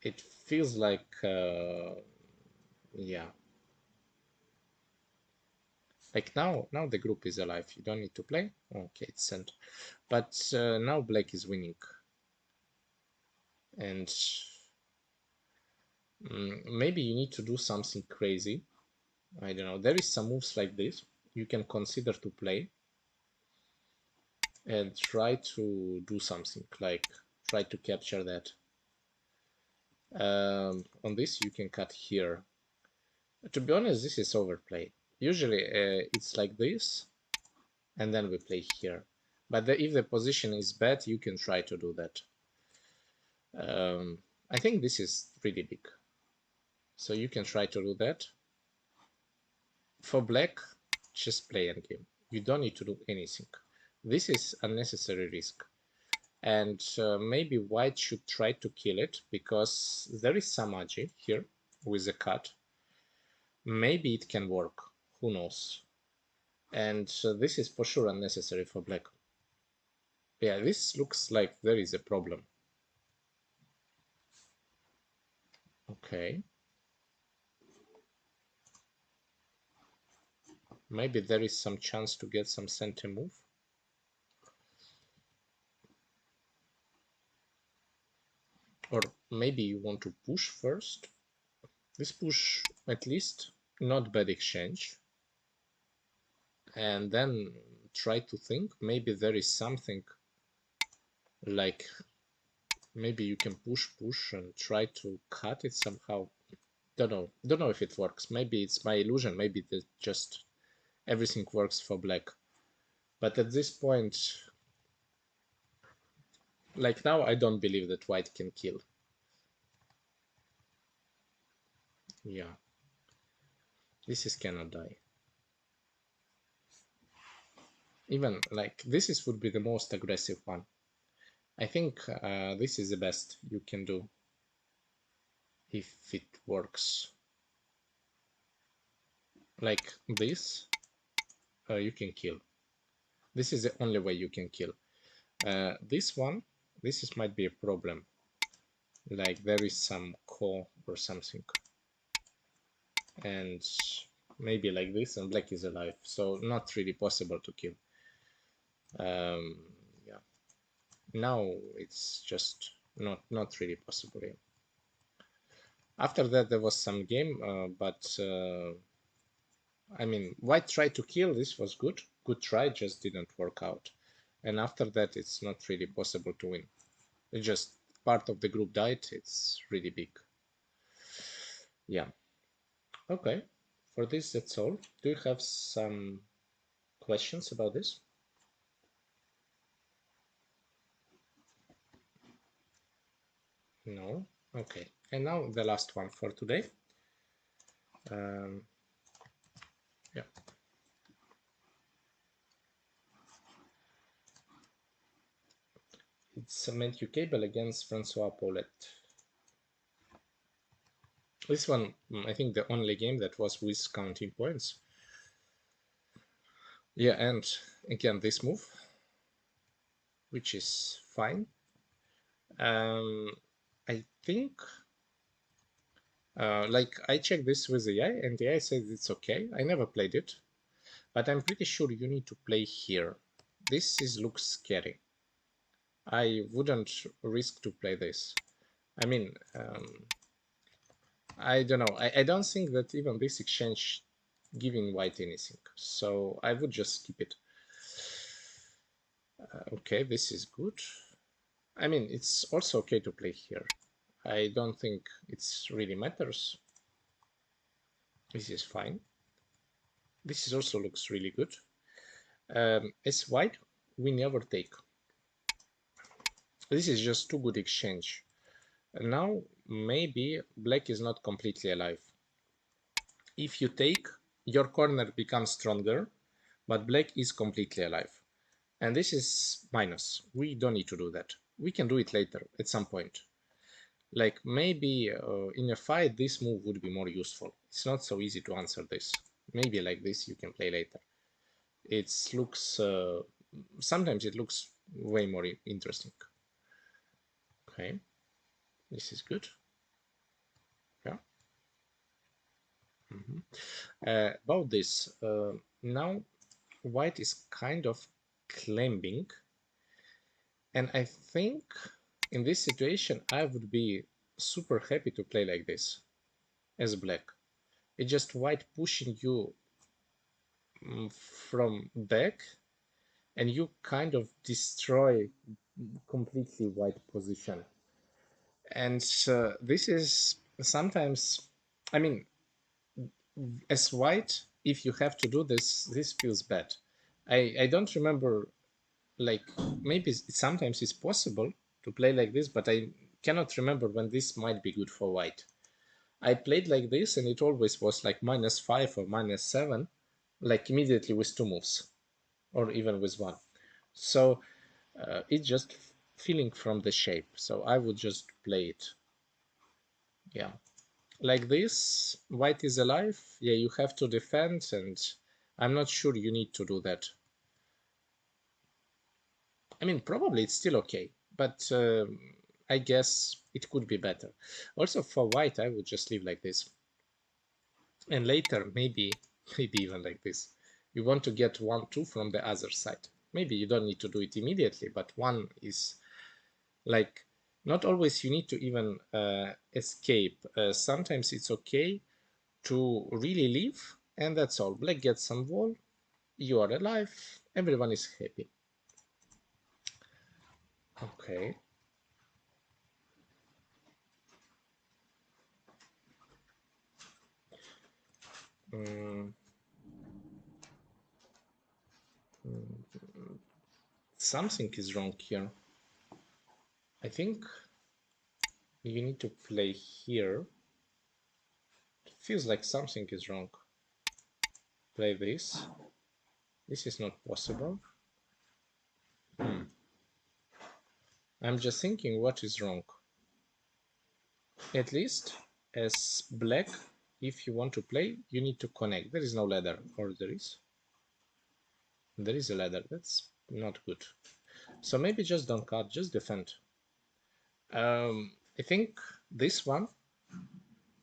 it feels like, yeah, like now the group is alive. You don't need to play. Okay, it's sent. But now black is winning. And maybe you need to do something crazy. I don't know. There is some moves like this you can consider to play and try to do something like try to capture that. On this you can cut here. To be honest, this is overplayed. Usually it's like this and then we play here. But if the position is bad, you can try to do that. I think this is really big. So you can try to do that. For black, just play endgame. You don't need to do anything. This is unnecessary risk. And maybe white should try to kill it because there is some agi here with the cut. Maybe it can work. Who knows? And this is for sure unnecessary for black. Yeah, this looks like there is a problem. Okay. Maybe there is some chance to get some center move. Or maybe you want to push first. This push, at least, not bad exchange. And then try to think, maybe there is something like, maybe you can push and try to cut it somehow. Don't know if it works. Maybe it's my illusion, maybe that just everything works for black. But at this point, like now, I don't believe that white can kill. Yeah, this is cannot die. Even like this would be the most aggressive one. I think this is the best you can do if it works. Like this, you can kill. This is the only way you can kill. This one, might be a problem. Like there is some core or something. And maybe like this, and black is alive. So not really possible to kill. Yeah. Now it's just not really possible. Yeah. After that, there was some game, but I mean, white tried to kill. This was good. Good try, just didn't work out. And after that, it's not really possible to win. It's just part of the group died. It's really big. Yeah. Okay. For this, that's all. Do you have some questions about this? No? Okay. And now the last one for today. Yeah. It's Cement Cable against Francois Paulette. This one, I think the only game that was with counting points. Yeah, and again, this move, which is fine. I think, like, I checked this with the AI, and the AI says it's okay. I never played it, but I'm pretty sure you need to play here. This looks scary. I wouldn't risk to play this. I mean, I don't know. I don't think that even this exchange giving white anything. So I would just skip it. Okay, this is good. I mean, it's also okay to play here. I don't think it's really matters. This is fine. This is also looks really good. As white, we never take. This is just too good exchange. And now maybe black is not completely alive. If you take, your corner becomes stronger, but black is completely alive. And this is minus. We don't need to do that. We can do it later at some point. Like maybe in a fight, this move would be more useful. It's not so easy to answer this. Maybe like this you can play later. It looks, sometimes it looks way more interesting. Okay, this is good. Yeah. About this, now white is kind of claiming, and I think in this situation I would be super happy to play like this as black. It's just white pushing you from back, and you kind of destroy completely white position. And this is sometimes, I mean, as white, if you have to do this, this feels bad. I don't remember, like, maybe sometimes it's possible to play like this, but I cannot remember when this might be good for white. I played like this and it always was like -5 or -7, like immediately with 2 moves, or even with 1. So it's just feeling from the shape. So I would just play it. Yeah. Like this, white is alive. Yeah, you have to defend, and I'm not sure you need to do that. I mean, probably it's still okay, but I guess it could be better. Also, for white, I would just leave like this. And later, maybe even like this. You want to get 1-2 from the other side. Maybe you don't need to do it immediately, but one is like, not always you need to even escape. Sometimes it's okay to really leave, and that's all. Black gets some wall, you are alive, everyone is happy. Okay. Mm, something is wrong here. I think you need to play here. It feels like something is wrong. Play this. This is not possible. I'm just thinking what is wrong. At least as black, if you want to play, you need to connect. There is no ladder, or there is? There is a ladder. That's not good. So maybe just don't cut, just defend. I think this one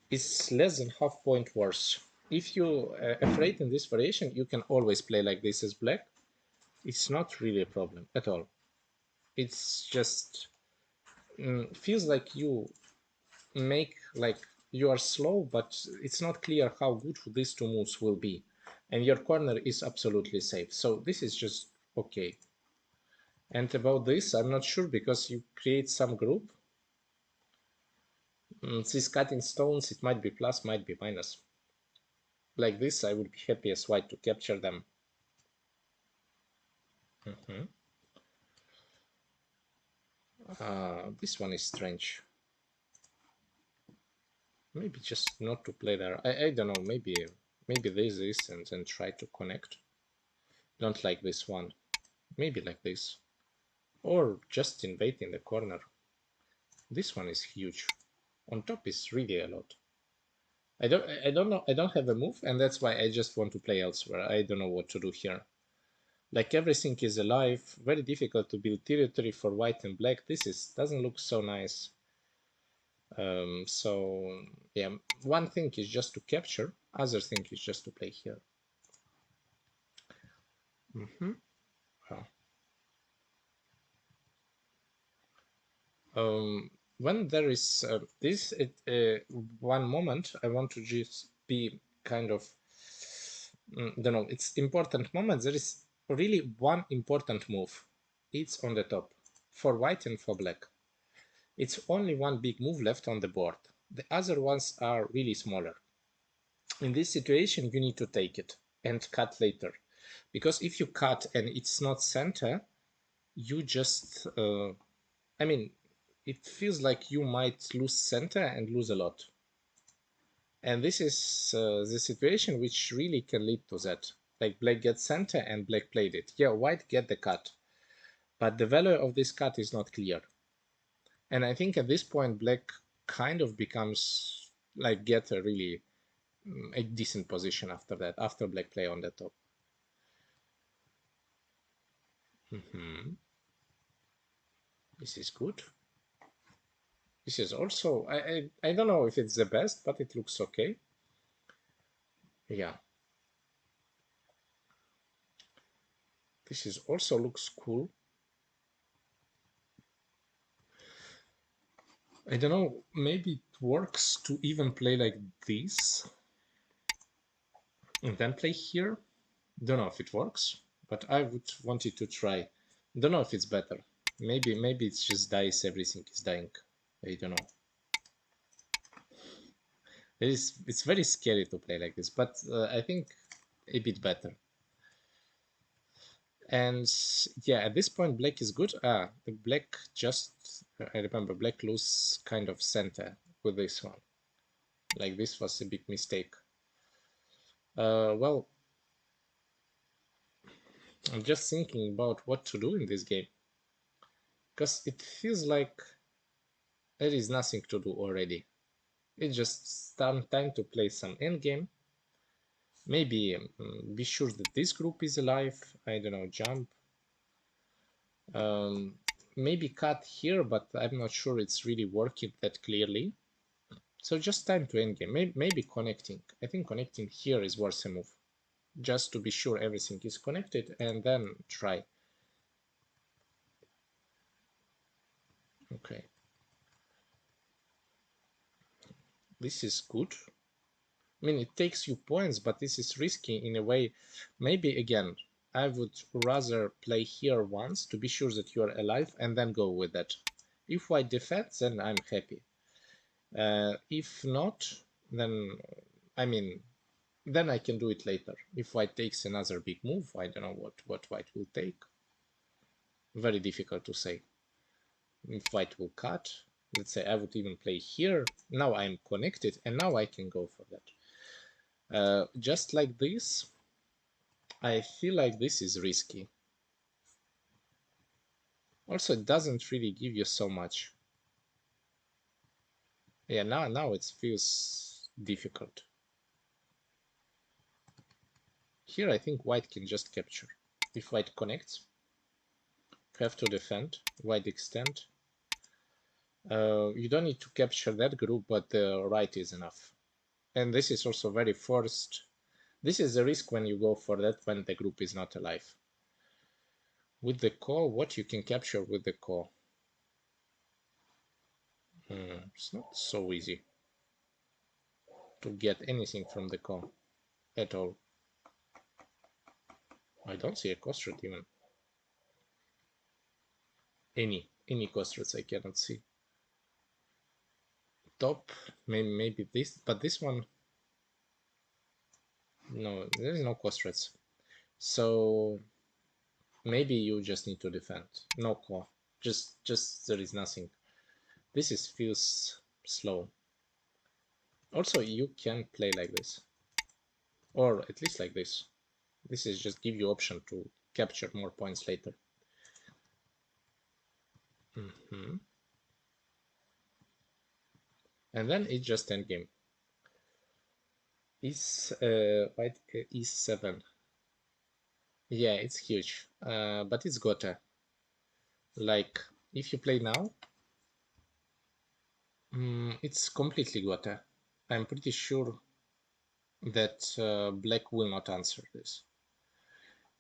is less than half point worse. If you afraid in this variation, you can always play like this as black. It's not really a problem at all. It's just feels like you make like you are slow, but it's not clear how good these 2 moves will be. And your corner is absolutely safe. So this is just okay. And about this, I'm not sure because you create some group. These cutting stones, it might be plus, might be minus. Like this, I would be happy as white to capture them. This one is strange. Maybe just not to play there. I don't know, maybe this and then try to connect. Don't like this one. Maybe like this. Or just invade in the corner. This one is huge. On top is really a lot. I don't know, I don't have a move, and that's why I just want to play elsewhere. I don't know what to do here. Like everything is alive, very difficult to build territory for white and black. This doesn't look so nice. So yeah, one thing is just to capture, other thing is just to play here. When there is this one moment, I want to just be kind of, don't know, it's important moment. There is really one important move. It's on the top for white and for black. It's only one big move left on the board. The other ones are really smaller. In this situation, you need to take it and cut later. Because if you cut and it's not center, you just, I mean, it feels like you might lose center and lose a lot. And this is the situation which really can lead to that. Like black gets center and black played it. Yeah, white get the cut. But the value of this cut is not clear. And I think at this point, black kind of becomes like get a really a decent position after that, after black play on the top. This is good. This is also, I don't know if it's the best, but it looks okay. Yeah. This is also looks cool. I don't know, maybe it works to even play like this and then play here. Don't know if it works, but I would want it to try. Don't know if it's better. Maybe it's just dice, everything is dying. I don't know. It's very scary to play like this, but I think a bit better. And yeah, at this point black is good. The black just, I remember black lose kind of center with this one. Like this was a big mistake. Well, I'm just thinking about what to do in this game. Because it feels like there is nothing to do already. It's just time to play some endgame. Maybe be sure that this group is alive. I don't know, jump. Maybe cut here, but I'm not sure it's really working that clearly. So just time to endgame. Maybe connecting. I think connecting here is worth a move. Just to be sure everything is connected and then try. Okay. This is good. I mean, it takes you points, but this is risky in a way. Maybe again, I would rather play here once to be sure that you are alive and then go with that. If white defends, then I'm happy. If not, then, I mean, then I can do it later. If white takes another big move, I don't know what white will take. Very difficult to say. If white will cut, let's say I would even play here. Now I'm connected and now I can go for that. Just like this, I feel like this is risky. Also, it doesn't really give you so much. Yeah, now it feels difficult. Here I think white can just capture. If white connects, have to defend, white extend. You don't need to capture that group, but the right is enough. And this is also very forced. This is the risk when you go for that when the group is not alive. With the core, what you can capture with the core? It's not so easy to get anything from the core at all. I don't see a cost rate even. Any cost rates I cannot see. Top, maybe this, but this one, no, there is no cost rates. So maybe you just need to defend. No core, just there is nothing. This feels slow. Also, you can play like this, or at least like this. This is just give you option to capture more points later. And then it's just endgame. White e7. Yeah, it's huge, but it's gotta. Like, if you play now, it's completely gotta. I'm pretty sure that black will not answer this.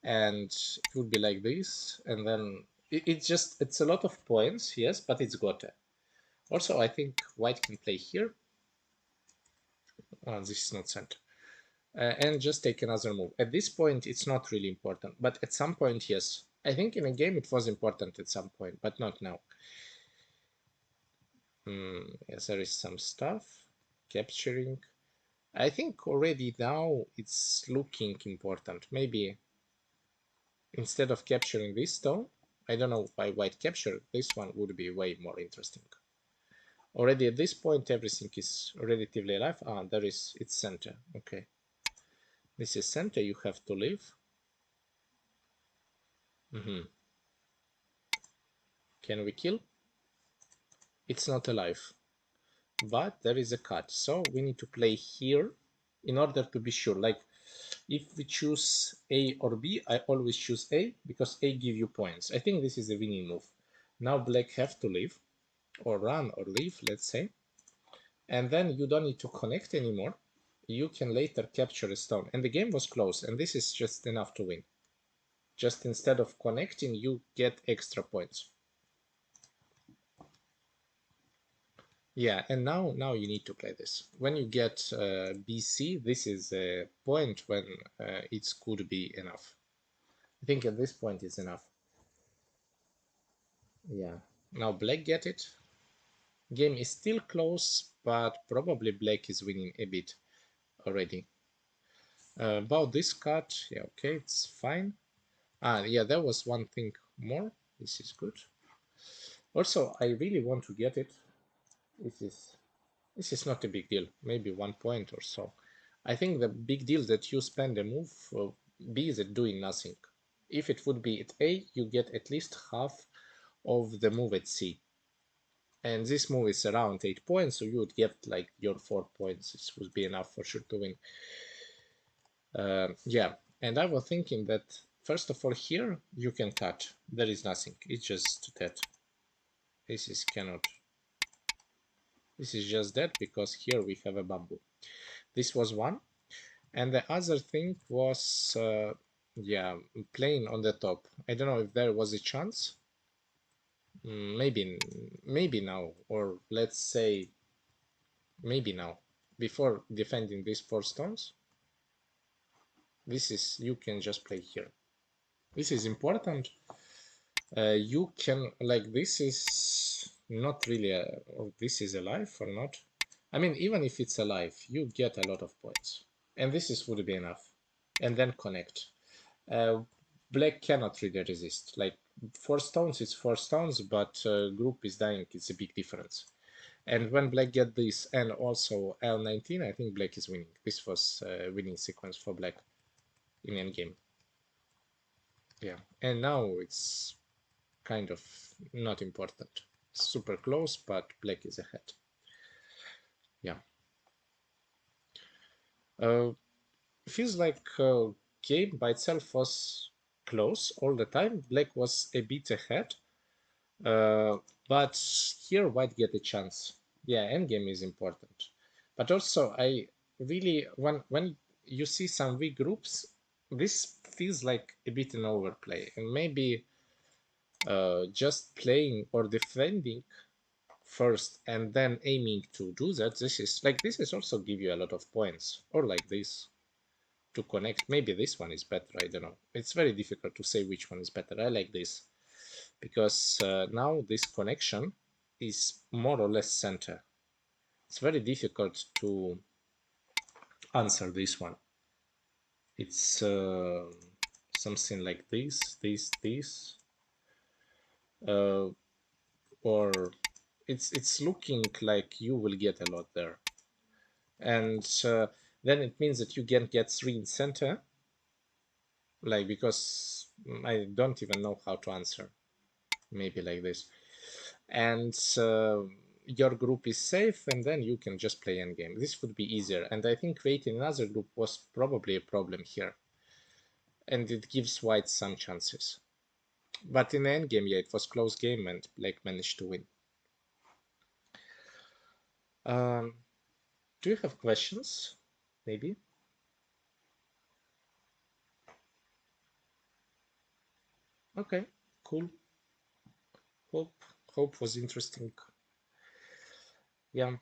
And it would be like this, and then it's a lot of points, yes, but it's gotta. Also, I think white can play here. Oh, this is not sent. And just take another move. At this point, it's not really important, but at some point, yes. I think in a game it was important at some point, but not now. Yes, there is some stuff. Capturing. I think already now it's looking important. Maybe instead of capturing this stone, I don't know why white captured, this one would be way more interesting. Already at this point, everything is relatively alive. Ah, there is its center. Okay. This is center, you have to leave. Can we kill? It's not alive. But there is a cut. So we need to play here in order to be sure. Like if we choose A or B, I always choose A because A give you points. I think this is the winning move. Now black have to leave or run or leave, let's say. And then you don't need to connect anymore. You can later capture a stone. And the game was close, and this is just enough to win. Just instead of connecting, you get extra points. Yeah, and now you need to play this. When you get BC, this is a point when it could be enough. I think at this point it's enough. Yeah. Now black get it. Game is still close, but probably black is winning a bit already. About this cut, yeah, okay, it's fine. Ah, yeah, there was one thing more. This is good. Also, I really want to get it. This is not a big deal. Maybe 1 point or so. I think the big deal that you spend a move for B is at doing nothing. If it would be at A, you get at least half of the move at C. And this move is around 8 points, so you would get like your 4 points. This would be enough for sure to win. Yeah, and I was thinking that first of all here you can cut. There is nothing. It's just that. This is cannot. This is just that because here we have a bamboo. This was one. And the other thing was, yeah, playing on the top. I don't know if there was a chance. Maybe now, or let's say maybe now. Before defending these 4 stones, this is you can just play here. This is important. You can like this is not really this is alive or not. I mean, even if it's alive, you get a lot of points, and this is would be enough, and then connect. Black cannot really resist. Like 4 stones, it's 4 stones, but group is dying. It's a big difference. And when black get this and also L19, I think black is winning. This was a winning sequence for black in endgame. Yeah, and now it's kind of not important. Super close, but black is ahead. Yeah. Feels like game by itself was close all the time. Black was a bit ahead. But here white get a chance. Yeah, endgame is important. But also I really when you see some weak groups, this feels like a bit an overplay. And maybe just playing or defending first and then aiming to do that, this is also give you a lot of points. Or like this to connect. Maybe this one is better, I don't know. It's very difficult to say which one is better. I like this because now this connection is more or less center. It's very difficult to answer this one. It's something like this, uh, or it's looking like you will get a lot there, and then it means that you can get 3 in center, like because I don't even know how to answer. Maybe like this. And your group is safe, and then you can just play endgame. This would be easier, and I think creating another group was probably a problem here, and it gives white some chances. But in the endgame, yeah, it was close game, and black managed to win. Um, do you have questions? Maybe. Okay, cool. Hope was interesting. Yeah.